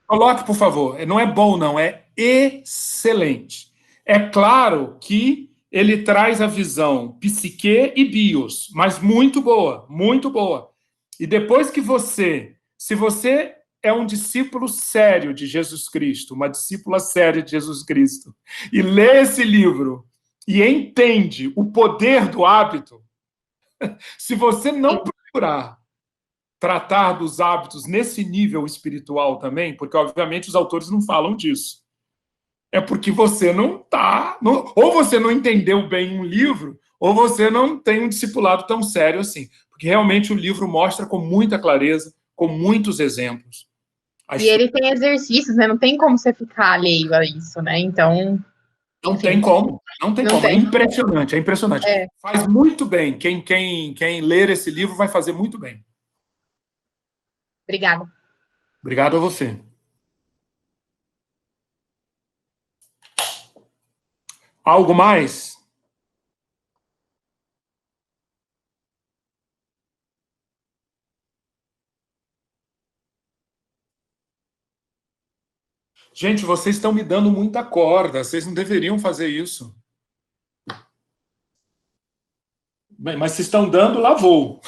Coloque, por favor. Não é bom, não. É excelente. É claro que ele traz a visão psique e bios, mas muito boa, muito boa. E depois que se você é um discípulo sério de Jesus Cristo, uma discípula séria de Jesus Cristo, e lê esse livro e entende o poder do hábito, se você não procurar tratar dos hábitos nesse nível espiritual também, porque obviamente os autores não falam disso, é porque você não está, ou você não entendeu bem um livro, ou você não tem um discipulado tão sério assim, porque realmente o livro mostra com muita clareza, com muitos exemplos. E ele tem exercícios, né? Não tem como você ficar alheio a isso, né? Então... Não tem como. É impressionante, É. Faz muito bem. Quem ler esse livro vai fazer muito bem. Obrigada. Obrigado a você. Algo mais? Gente, vocês estão me dando muita corda. Vocês não deveriam fazer isso. Bem, mas se estão dando, lá vou.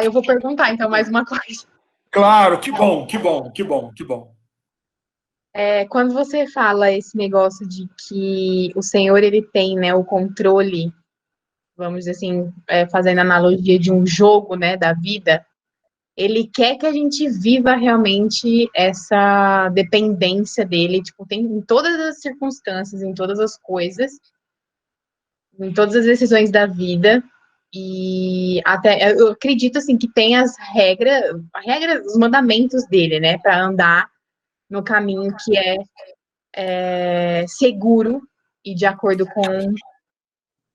Eu vou perguntar, então, mais uma coisa. Claro, que bom. Quando você fala esse negócio de que o Senhor, ele tem, né, o controle, vamos dizer assim, fazendo analogia de um jogo, né, da vida, ele quer que a gente viva realmente essa dependência dele, tipo, tem em todas as circunstâncias, em todas as coisas, em todas as decisões da vida. E até eu acredito assim que tem as regras, os mandamentos dele, né, para andar no caminho que é seguro e de acordo com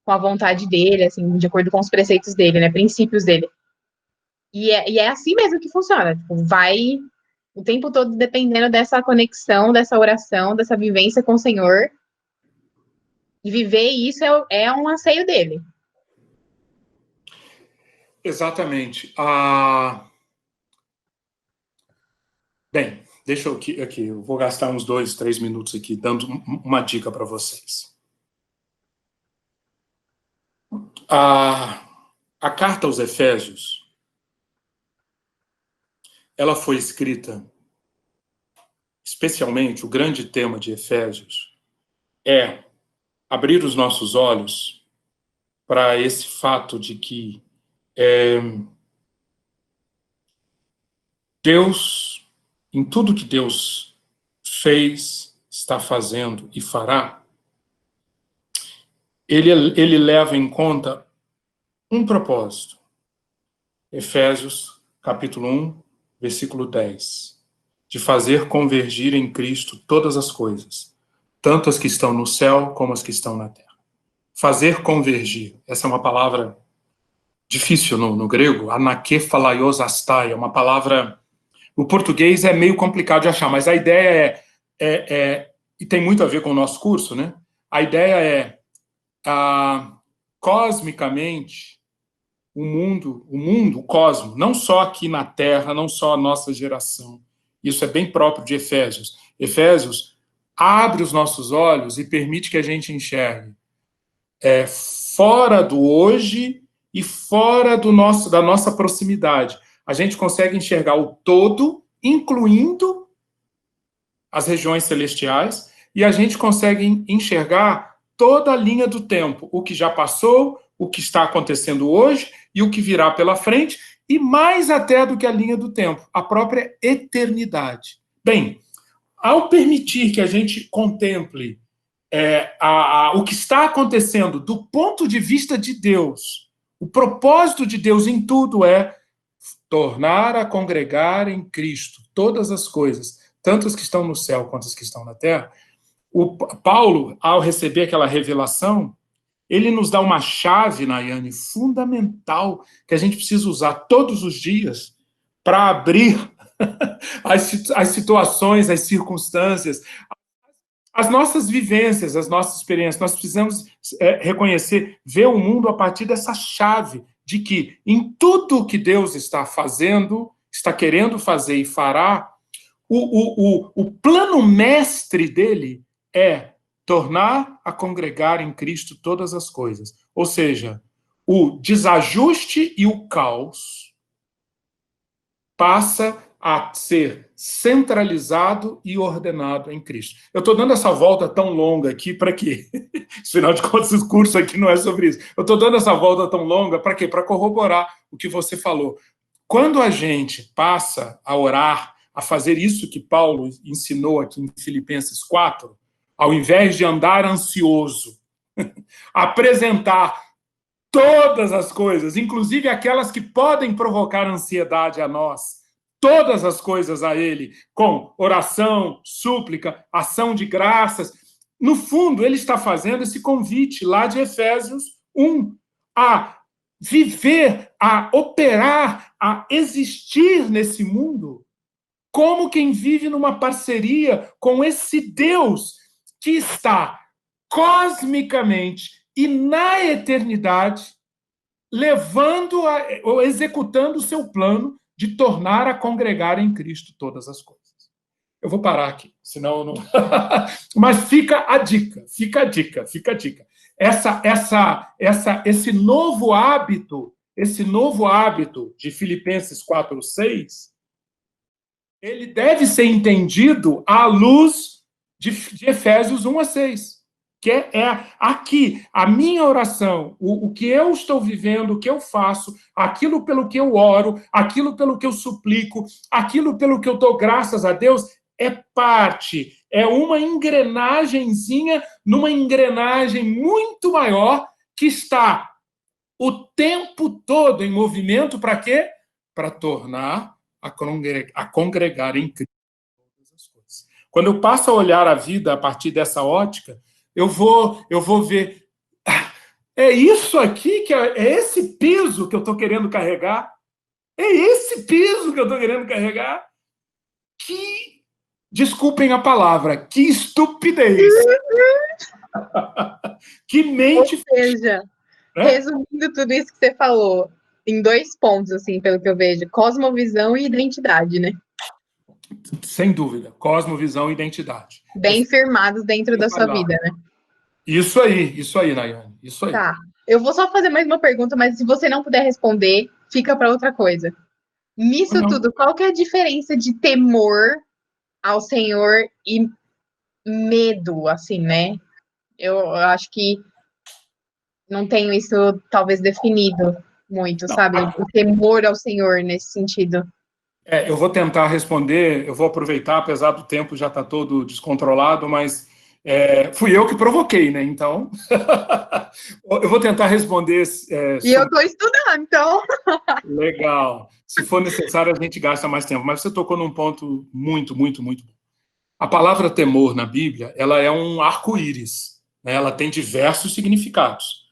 a vontade dele, assim, de acordo com os preceitos dele, né, princípios dele. E é assim mesmo que funciona. Tipo, vai o tempo todo dependendo dessa conexão, dessa oração, dessa vivência com o Senhor. E viver isso é um anseio dele. Exatamente. Bem, deixa eu aqui, eu vou gastar uns 2, 3 minutos aqui dando uma dica para vocês. A carta aos Efésios, ela foi escrita, especialmente, o grande tema de Efésios é abrir os nossos olhos para esse fato de que Deus, em tudo que Deus fez, está fazendo e fará, ele leva em conta um propósito. Efésios, capítulo 1, versículo 10. De fazer convergir em Cristo todas as coisas, tanto as que estão no céu como as que estão na terra. Fazer convergir, essa é uma palavra difícil no grego, anakephalaiosastai, é uma palavra, o português é meio complicado de achar, mas a ideia e tem muito a ver com o nosso curso, né? A ideia cosmicamente, o cosmo, não só aqui na Terra, não só a nossa geração, isso é bem próprio de Efésios. Efésios abre os nossos olhos e permite que a gente enxergue fora do hoje e fora da nossa proximidade. A gente consegue enxergar o todo, incluindo as regiões celestiais, e a gente consegue enxergar toda a linha do tempo, o que já passou, o que está acontecendo hoje e o que virá pela frente, e mais até do que a linha do tempo, a própria eternidade. Bem, ao permitir que a gente contemple o que está acontecendo do ponto de vista de Deus, o propósito de Deus em tudo é tornar a congregar em Cristo todas as coisas, tanto as que estão no céu quanto as que estão na terra. O Paulo, ao receber aquela revelação, ele nos dá uma chave, Nayane, fundamental, que a gente precisa usar todos os dias para abrir as situações, as circunstâncias, as nossas vivências, as nossas experiências. Nós precisamos reconhecer, ver o mundo a partir dessa chave de que em tudo que Deus está fazendo, está querendo fazer e fará, o plano mestre dele é tornar a congregar em Cristo todas as coisas. Ou seja, o desajuste e o caos passa a ser centralizado e ordenado em Cristo. Eu estou dando essa volta tão longa aqui para quê? Afinal de contas, esse curso aqui não é sobre isso. Eu estou dando essa volta tão longa para quê? Para corroborar o que você falou. Quando a gente passa a orar, a fazer isso que Paulo ensinou aqui em Filipenses 4, ao invés de andar ansioso, apresentar todas as coisas, inclusive aquelas que podem provocar ansiedade a nós, todas as coisas a ele, com oração, súplica, ação de graças. No fundo, ele está fazendo esse convite lá de Efésios 1, a viver, a operar, a existir nesse mundo como quem vive numa parceria com esse Deus que está cosmicamente e na eternidade levando ou executando o seu plano de tornar a congregar em Cristo todas as coisas. Eu vou parar aqui, senão eu não... Mas fica a dica. Esse novo hábito de Filipenses 4:6, ele deve ser entendido à luz de Efésios 1:6, que é aqui, a minha oração, o que eu estou vivendo, o que eu faço, aquilo pelo que eu oro, aquilo pelo que eu suplico, aquilo pelo que eu dou graças a Deus, é parte, é uma engrenagemzinha numa engrenagem muito maior que está o tempo todo em movimento para quê? Para tornar a congregar em Cristo todas as coisas. Quando eu passo a olhar a vida a partir dessa ótica, eu vou ver, é isso aqui, é esse peso que eu estou querendo carregar? É esse peso que eu estou querendo carregar? Que, desculpem a palavra, que estupidez! Que mente... Ou seja, resumindo tudo isso que você falou, em 2 pontos, assim, pelo que eu vejo, cosmovisão e identidade, né? Sem dúvida, cosmovisão e identidade. Bem firmados dentro da sua vida, né? Isso aí, Nayane, isso aí. Tá. Eu vou só fazer mais uma pergunta, mas se você não puder responder, fica para outra coisa. Nisso tudo, qual que é a diferença de temor ao Senhor e medo, assim, né? Eu acho que não tenho isso talvez definido muito, sabe? O temor ao Senhor nesse sentido. Eu vou tentar responder, eu vou aproveitar, apesar do tempo já estar todo descontrolado, mas fui eu que provoquei, né? Então, eu vou tentar responder. E eu estou estudando, então. Legal. Se for necessário, a gente gasta mais tempo. Mas você tocou num ponto muito, muito, muito bom. A palavra temor na Bíblia, ela é um arco-íris, né? Ela tem diversos significados.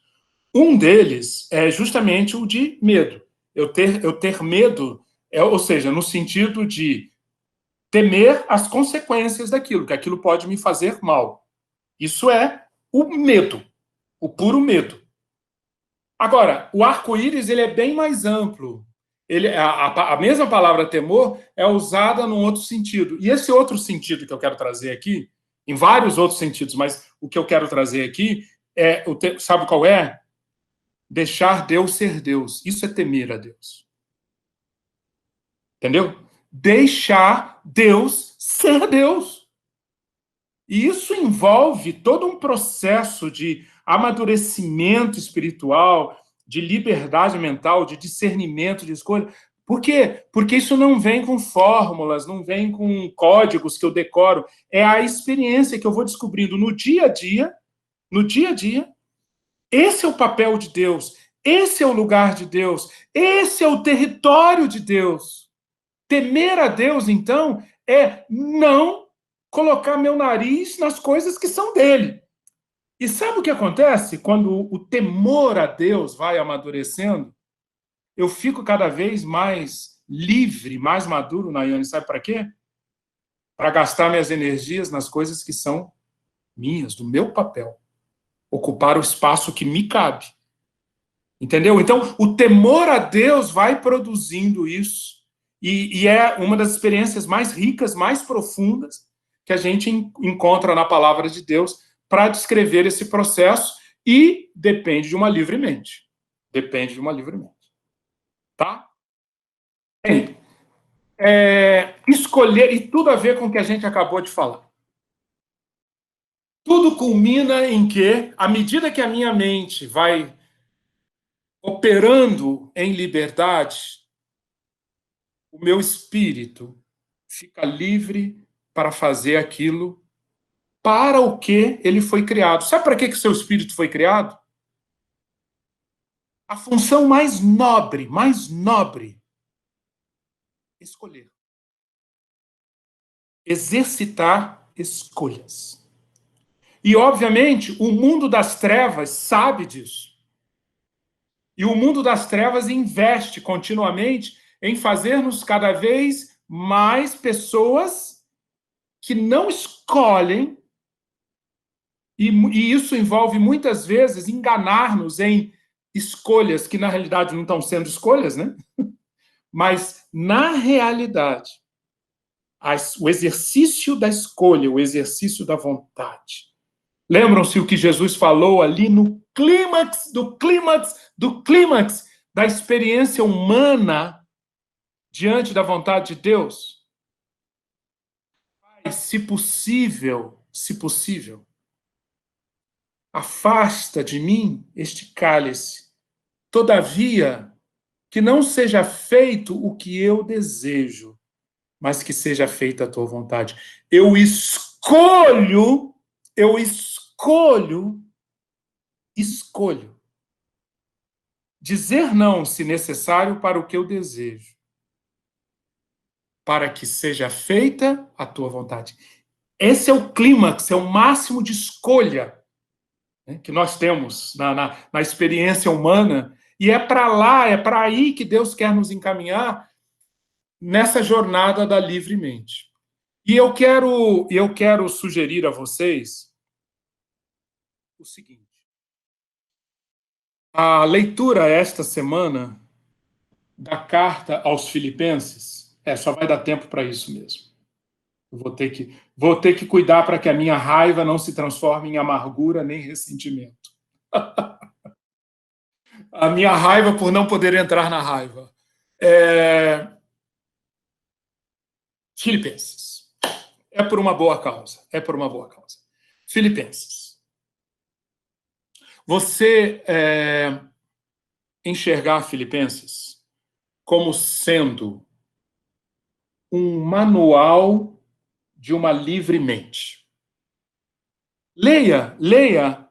Um deles é justamente o de medo. Eu ter medo, ou seja, no sentido de temer as consequências daquilo, que aquilo pode me fazer mal. Isso é o medo, o puro medo. Agora, o arco-íris ele é bem mais amplo. A mesma palavra temor é usada num outro sentido. E esse outro sentido que eu quero trazer aqui, em vários outros sentidos, mas o que eu quero trazer aqui sabe qual é? Deixar Deus ser Deus. Isso é temer a Deus. Entendeu? Deixar Deus ser Deus. E isso envolve todo um processo de amadurecimento espiritual, de liberdade mental, de discernimento, de escolha. Por quê? Porque isso não vem com fórmulas, não vem com códigos que eu decoro. É a experiência que eu vou descobrindo no dia a dia, no dia a dia. Esse é o papel de Deus, esse é o lugar de Deus, esse é o território de Deus. Temer a Deus, então, é não colocar meu nariz nas coisas que são dele. E sabe o que acontece quando o temor a Deus vai amadurecendo? Eu fico cada vez mais livre, mais maduro, Nayane, sabe para quê? Para gastar minhas energias nas coisas que são minhas, do meu papel. Ocupar o espaço que me cabe. Entendeu? Então, o temor a Deus vai produzindo isso. E é uma das experiências mais ricas, mais profundas, que a gente encontra na palavra de Deus para descrever esse processo e depende de uma livre mente. Depende de uma livre mente. Tá? Escolher, e tudo a ver com o que a gente acabou de falar. Tudo culmina em que, à medida que a minha mente vai operando em liberdade, o meu espírito fica livre para fazer aquilo para o que ele foi criado. Sabe para que o seu espírito foi criado? A função mais nobre, escolher. Exercitar escolhas. E, obviamente, o mundo das trevas sabe disso. E o mundo das trevas investe continuamente em fazer-nos cada vez mais pessoas que não escolhem, e isso envolve muitas vezes enganar-nos em escolhas que na realidade não estão sendo escolhas, né? Mas na realidade, o exercício da escolha, o exercício da vontade. Lembram-se o que Jesus falou ali no clímax da experiência humana diante da vontade de Deus? Se possível, afasta de mim este cálice. Todavia, que não seja feito o que eu desejo, mas que seja feita a tua vontade. Eu escolho dizer não, se necessário, para o que eu desejo, para que seja feita a tua vontade. Esse é o clímax, é o máximo de escolha, né, que nós temos na experiência humana, e é para lá, é para aí que Deus quer nos encaminhar nessa jornada da livre mente. E eu quero sugerir a vocês o seguinte: a leitura esta semana da carta aos Filipenses, só vai dar tempo para isso mesmo. Eu vou ter que cuidar para que a minha raiva não se transforme em amargura nem ressentimento. A minha raiva por não poder entrar na raiva. Filipenses. É por uma boa causa. Filipenses. Você enxergar Filipenses como sendo um manual de uma livre mente. Leia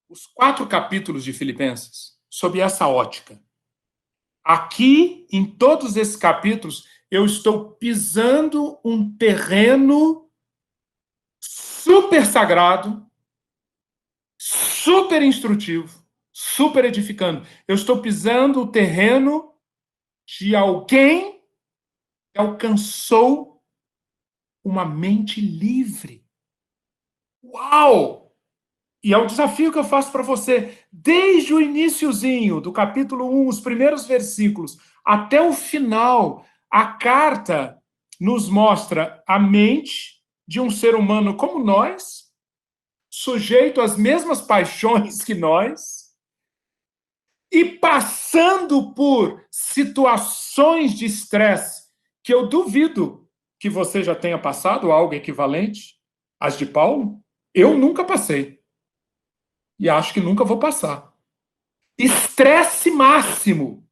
os 4 capítulos de Filipenses sob essa ótica. Aqui, em todos esses capítulos, eu estou pisando um terreno super sagrado, super instrutivo, super edificando. Eu estou pisando o terreno de alguém que alcançou uma mente livre. Uau! E é o desafio que eu faço para você. Desde o iniciozinho do capítulo 1, os primeiros versículos, até o final, a carta nos mostra a mente de um ser humano como nós, sujeito às mesmas paixões que nós, e passando por situações de estresse que eu duvido que você já tenha passado, algo equivalente às de Paulo. Eu nunca passei. E acho que nunca vou passar. Estresse máximo.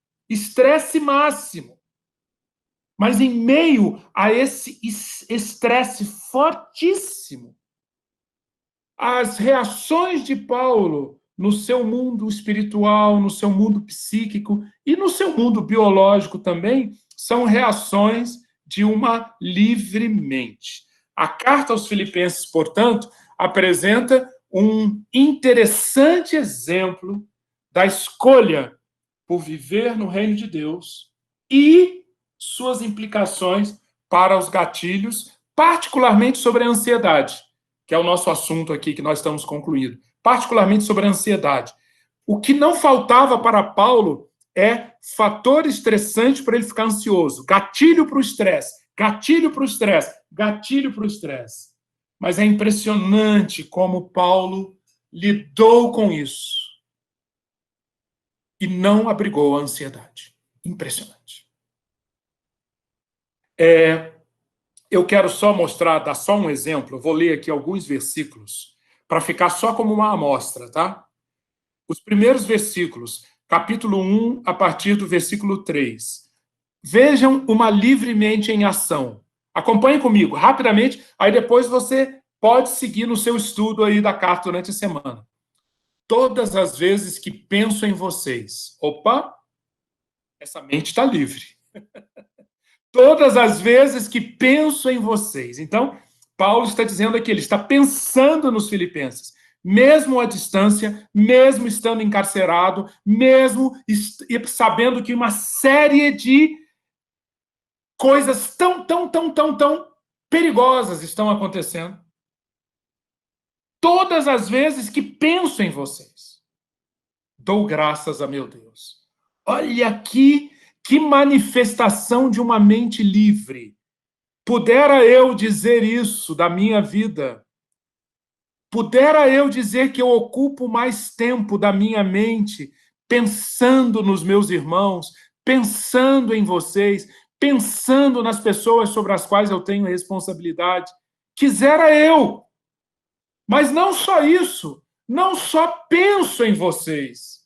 Mas em meio a esse estresse fortíssimo, as reações de Paulo no seu mundo espiritual, no seu mundo psíquico e no seu mundo biológico também são reações de uma livre mente. A carta aos Filipenses, portanto, apresenta um interessante exemplo da escolha por viver no reino de Deus e suas implicações para os gatilhos, particularmente sobre a ansiedade, que é o nosso assunto aqui que nós estamos concluindo, particularmente sobre a ansiedade. O que não faltava para Paulo é fator estressante para ele ficar ansioso, gatilho para o estresse. Mas é impressionante como Paulo lidou com isso e não abrigou a ansiedade. Impressionante. Eu quero só dar só um exemplo. Eu vou ler aqui alguns versículos para ficar só como uma amostra, tá? Os primeiros versículos, capítulo 1, a partir do versículo 3. Vejam uma livre mente em ação. Acompanhe comigo, rapidamente, aí depois você pode seguir no seu estudo aí da carta durante a semana. Todas as vezes que penso em vocês, opa, essa mente está livre. Todas as vezes que penso em vocês. Então, Paulo está dizendo aqui, ele está pensando nos filipenses, mesmo à distância, mesmo estando encarcerado, mesmo sabendo que uma série de coisas tão perigosas estão acontecendo. Todas as vezes que penso em vocês, dou graças a meu Deus. Olha aqui que manifestação de uma mente livre. Pudera eu dizer isso da minha vida. Pudera eu dizer que eu ocupo mais tempo da minha mente pensando nos meus irmãos, pensando em vocês, pensando nas pessoas sobre as quais eu tenho responsabilidade. Quisera eu. Mas não só isso. não só penso em vocês,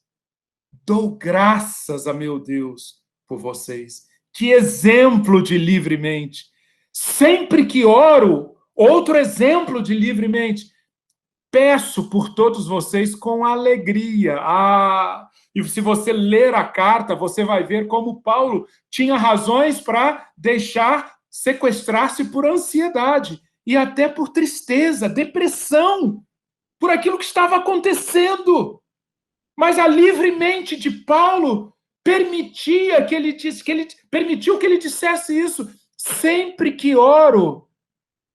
dou graças a meu Deus por vocês. Que exemplo de livremente. Sempre que oro, outro exemplo de livremente. Peço por todos vocês com alegria. E se você ler a carta, você vai ver como Paulo tinha razões para deixar sequestrar-se por ansiedade e até por tristeza, depressão, por aquilo que estava acontecendo. Mas a livre mente de Paulo permitiu que ele dissesse isso. Sempre que oro,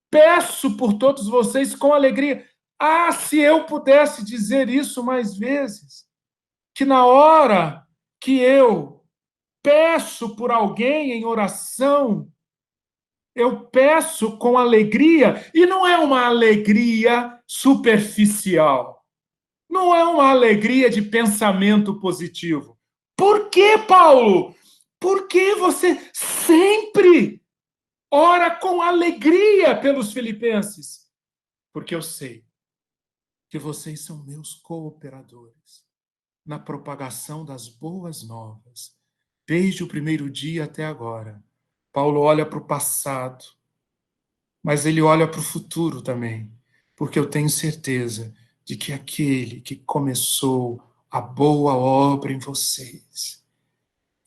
peço por todos vocês com alegria. Se eu pudesse dizer isso mais vezes, que na hora que eu peço por alguém em oração, eu peço com alegria, e não é uma alegria superficial, não é uma alegria de pensamento positivo. Por que, Paulo? Por que você sempre ora com alegria pelos filipenses? Porque eu sei que vocês são meus cooperadores na propagação das boas novas, desde o primeiro dia até agora. Paulo olha para o passado, mas ele olha para o futuro também, porque eu tenho certeza de que aquele que começou a boa obra em vocês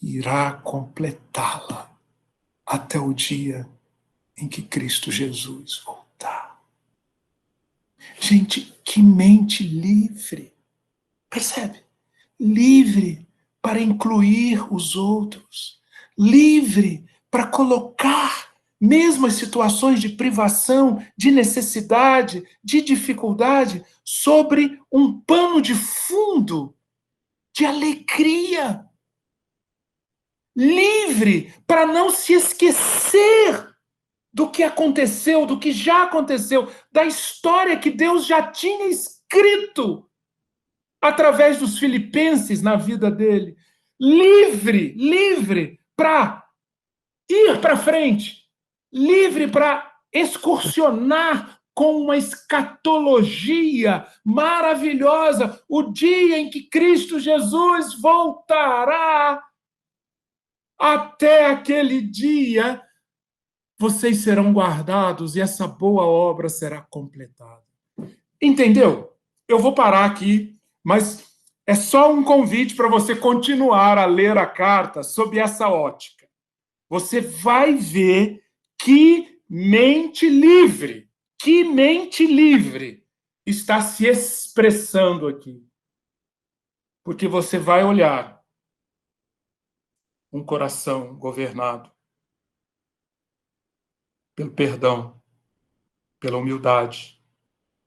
irá completá-la até o dia em que Cristo Jesus voltar. Gente, que mente livre. Percebe? Livre para incluir os outros. Livre para colocar mesmo as situações de privação, de necessidade, de dificuldade, sobre um pano de fundo de alegria. Livre para não se esquecer do que aconteceu, do que já aconteceu, da história que Deus já tinha escrito através dos filipenses na vida dele. Livre para ir para frente, livre para excursionar com uma escatologia maravilhosa, o dia em que Cristo Jesus voltará. Até aquele dia, vocês serão guardados e essa boa obra será completada. Entendeu? Eu vou parar aqui, mas é só um convite para você continuar a ler a carta sob essa ótica. Você vai ver que mente livre está se expressando aqui. Porque você vai olhar um coração governado pelo perdão, pela humildade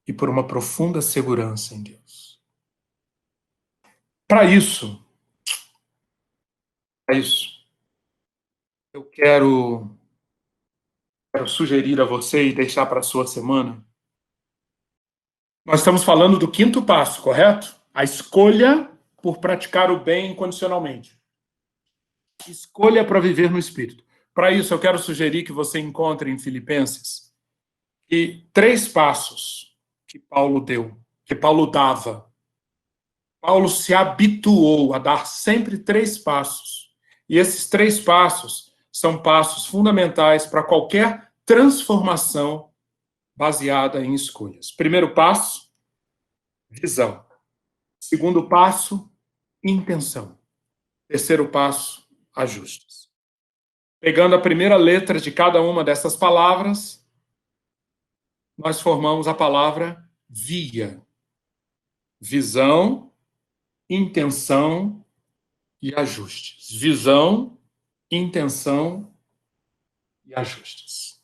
e por uma profunda segurança em Deus. Para isso, eu quero sugerir a você e deixar para a sua semana. Nós estamos falando do 5º passo, correto? A escolha por praticar o bem incondicionalmente. Escolha para viver no Espírito. Para isso, eu quero sugerir que você encontre em Filipenses 3 passos que Paulo deu, que Paulo dava. Paulo se habituou a dar sempre 3 passos. E esses 3 passos são passos fundamentais para qualquer transformação baseada em escolhas. Primeiro passo, visão. Segundo passo, intenção. Terceiro passo, ajustes. Pegando a primeira letra de cada uma dessas palavras, nós formamos a palavra via. Visão, intenção e ajustes. Visão, intenção e ajustes.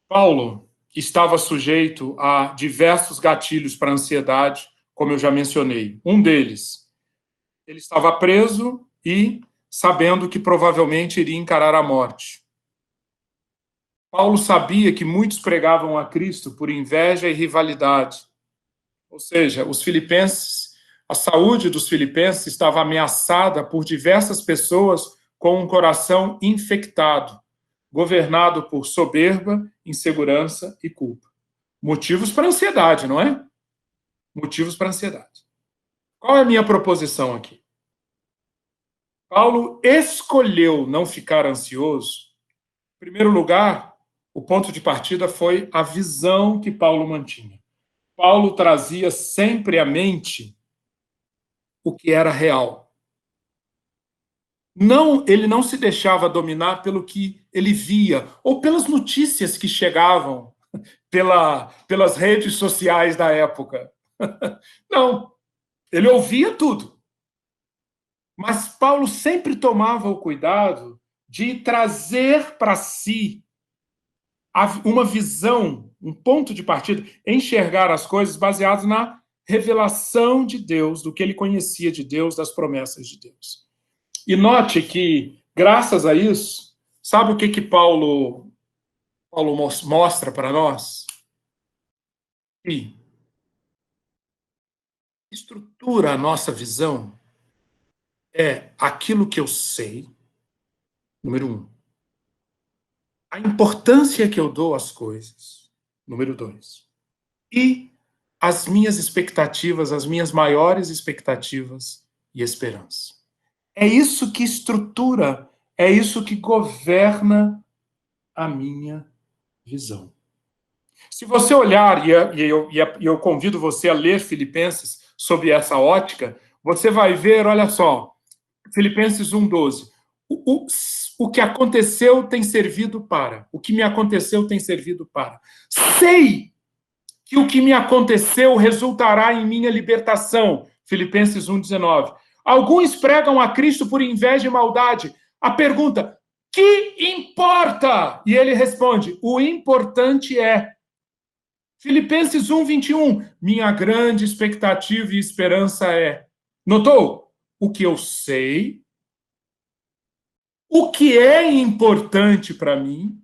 Paulo estava sujeito a diversos gatilhos para a ansiedade, como eu já mencionei. Um deles, ele estava preso e sabendo que provavelmente iria encarar a morte. Paulo sabia que muitos pregavam a Cristo por inveja e rivalidade. Ou seja, os filipenses, a saúde dos filipenses estava ameaçada por diversas pessoas com um coração infectado, governado por soberba, insegurança e culpa. Motivos para ansiedade, não é? motivos para ansiedade. Qual é a minha proposição aqui? Paulo escolheu não ficar ansioso. Em primeiro lugar, o ponto de partida foi a visão que Paulo mantinha. Paulo trazia sempre à mente o que era real. Ele não se deixava dominar pelo que ele via, ou pelas notícias que chegavam pelas redes sociais da época. Não, ele ouvia tudo. Mas Paulo sempre tomava o cuidado de trazer para si uma visão, um ponto de partida, enxergar as coisas baseado na revelação de Deus, do que ele conhecia de Deus, das promessas de Deus. E note que, graças a isso, sabe o que Paulo mostra para nós? Que estrutura a nossa visão é aquilo que eu sei, número 1. A importância que eu dou às coisas, número 2. E as minhas expectativas, as minhas maiores expectativas e esperança. É isso que estrutura, é isso que governa a minha visão. Se você olhar, e eu convido você a ler Filipenses sob essa ótica, você vai ver, olha só, Filipenses 1:12. O que aconteceu tem servido para. O que me aconteceu tem servido para. Sei que o que me aconteceu resultará em minha libertação. Filipenses 1:19. Alguns pregam a Cristo por inveja e maldade. A pergunta, que importa? E ele responde, o importante é. Filipenses 1:21. Minha grande expectativa e esperança é. Notou? O que eu sei, o que é importante para mim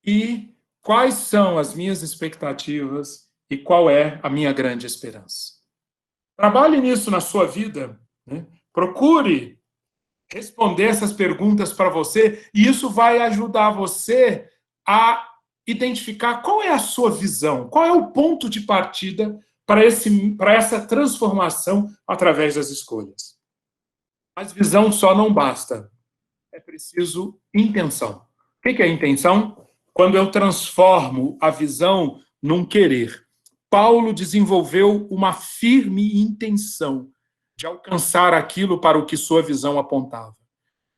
e quais são as minhas expectativas e qual é a minha grande esperança. Trabalhe nisso na sua vida, né? Procure responder essas perguntas para você e isso vai ajudar você a identificar qual é a sua visão, qual é o ponto de partida para essa transformação através das escolhas. Mas visão só não basta. É preciso intenção. O que é intenção? Quando eu transformo a visão num querer. Paulo desenvolveu uma firme intenção de alcançar aquilo para o que sua visão apontava.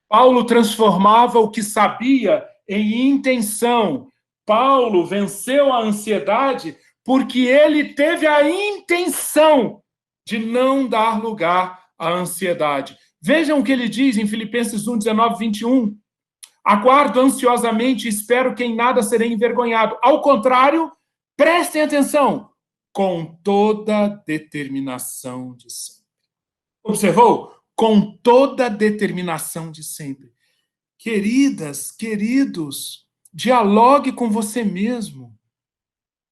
Paulo transformava o que sabia em intenção. Paulo venceu a ansiedade porque ele teve a intenção de não dar lugar à ansiedade. Vejam o que ele diz em Filipenses 1:19-21. Aguardo ansiosamente e espero que em nada serei envergonhado. Ao contrário, prestem atenção, com toda determinação de sempre. Observou? Com toda determinação de sempre. Queridas, queridos, dialogue com você mesmo.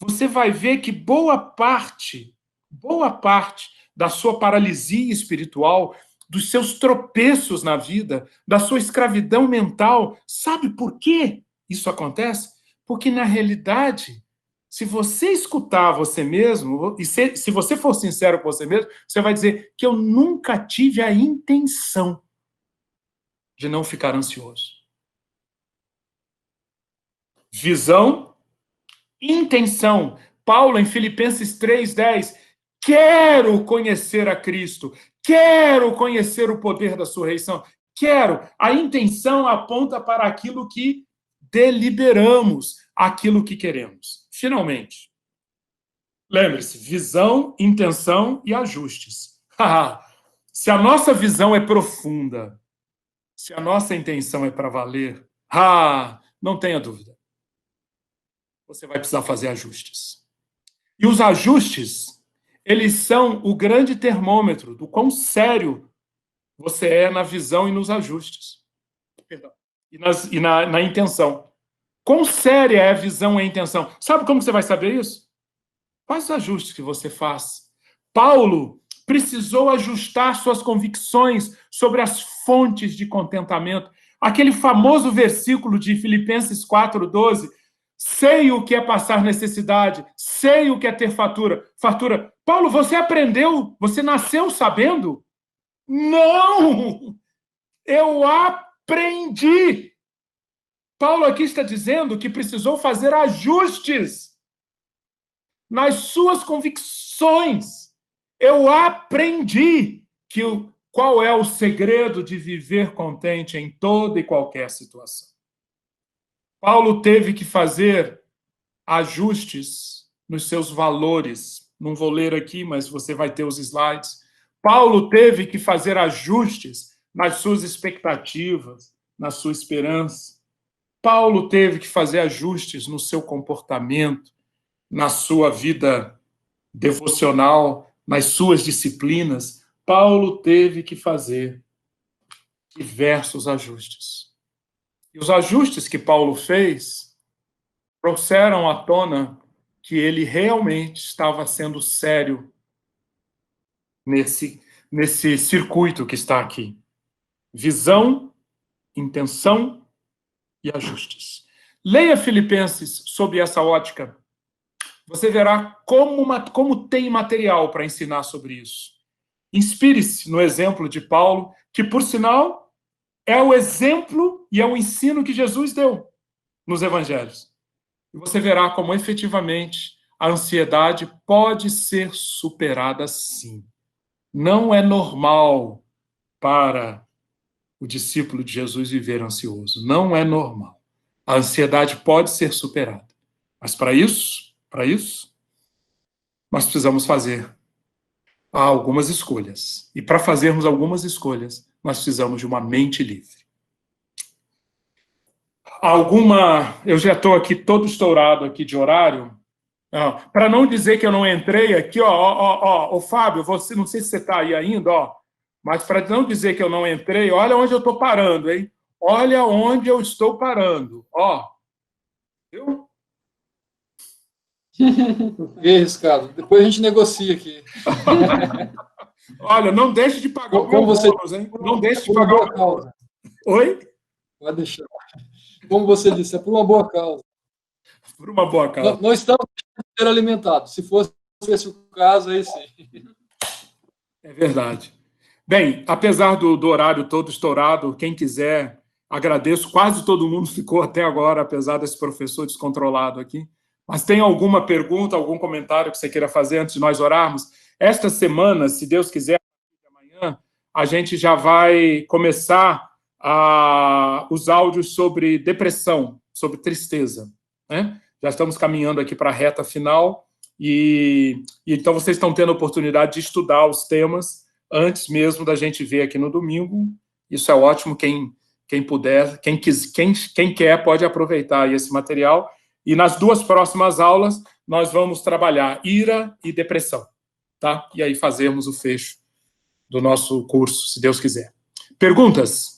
Você vai ver que boa parte da sua paralisia espiritual, dos seus tropeços na vida, da sua escravidão mental, sabe por que isso acontece? Porque, na realidade, se você escutar você mesmo, e se você for sincero com você mesmo, você vai dizer que eu nunca tive a intenção de não ficar ansioso. Visão, intenção. Paulo, em Filipenses 3:10, quero conhecer a Cristo, quero conhecer o poder da sua ressurreição, quero. A intenção aponta para aquilo que deliberamos, aquilo que queremos. Finalmente, lembre-se, visão, intenção e ajustes. Se a nossa visão é profunda, se a nossa intenção é para valer, não tenha dúvida. Você vai precisar fazer ajustes. E os ajustes, eles são o grande termômetro do quão sério você é na visão e nos ajustes. Perdão. E na intenção. Quão séria é a visão e a intenção? Sabe como você vai saber isso? Quais os ajustes que você faz? Paulo precisou ajustar suas convicções sobre as fontes de contentamento. Aquele famoso versículo de Filipenses 4:12, sei o que é passar necessidade, sei o que é ter fartura. Paulo, você aprendeu, você nasceu sabendo? Não! Eu aprendi. Paulo aqui está dizendo que precisou fazer ajustes nas suas convicções. Eu aprendi qual é o segredo de viver contente em toda e qualquer situação. Paulo teve que fazer ajustes nos seus valores. Não vou ler aqui, mas você vai ter os slides. Paulo teve que fazer ajustes nas suas expectativas, na sua esperança. Paulo teve que fazer ajustes no seu comportamento, na sua vida devocional, nas suas disciplinas. Paulo teve que fazer diversos ajustes. E os ajustes que Paulo fez trouxeram à tona que ele realmente estava sendo sério nesse circuito que está aqui. Visão, intenção e ajustes. Leia Filipenses sob essa ótica. Você verá como tem material para ensinar sobre isso. Inspire-se no exemplo de Paulo, que, por sinal, é o exemplo e é o ensino que Jesus deu nos evangelhos. E você verá como, efetivamente, a ansiedade pode ser superada sim. Não é normal para o discípulo de Jesus viver ansioso. Não é normal. A ansiedade pode ser superada. Mas para isso, nós precisamos fazer algumas escolhas. E para fazermos algumas escolhas, nós precisamos de uma mente livre. Eu já estou aqui todo estourado aqui de horário. Para não dizer que eu não entrei aqui, Fábio, você, não sei se você está aí ainda, mas para não dizer que eu não entrei, olha onde eu estou parando, hein? Olha onde eu estou parando, Viu? E riscado. Depois a gente negocia aqui. Olha, não deixe de pagar o meu bônus, hein? Não deixe de pagar o causa. Oi? Pode deixar. Como você disse, é por uma boa causa. Por uma boa causa. Não estamos sendo alimentados. Se fosse esse o caso, aí sim. É verdade. Bem, apesar do horário todo estourado, quem quiser, agradeço. Quase todo mundo ficou até agora, apesar desse professor descontrolado aqui. Mas tem alguma pergunta, algum comentário que você queira fazer antes de nós orarmos? Esta semana, se Deus quiser, amanhã, a gente já vai começar os áudios sobre depressão, sobre tristeza, né? Já estamos caminhando aqui para a reta final e então vocês estão tendo a oportunidade de estudar os temas antes mesmo da gente ver aqui no domingo. Isso é ótimo, quem puder, quem quer pode aproveitar aí esse material. E nas 2 próximas aulas, nós vamos trabalhar ira e depressão, tá? E aí fazermos o fecho do nosso curso, se Deus quiser. Perguntas?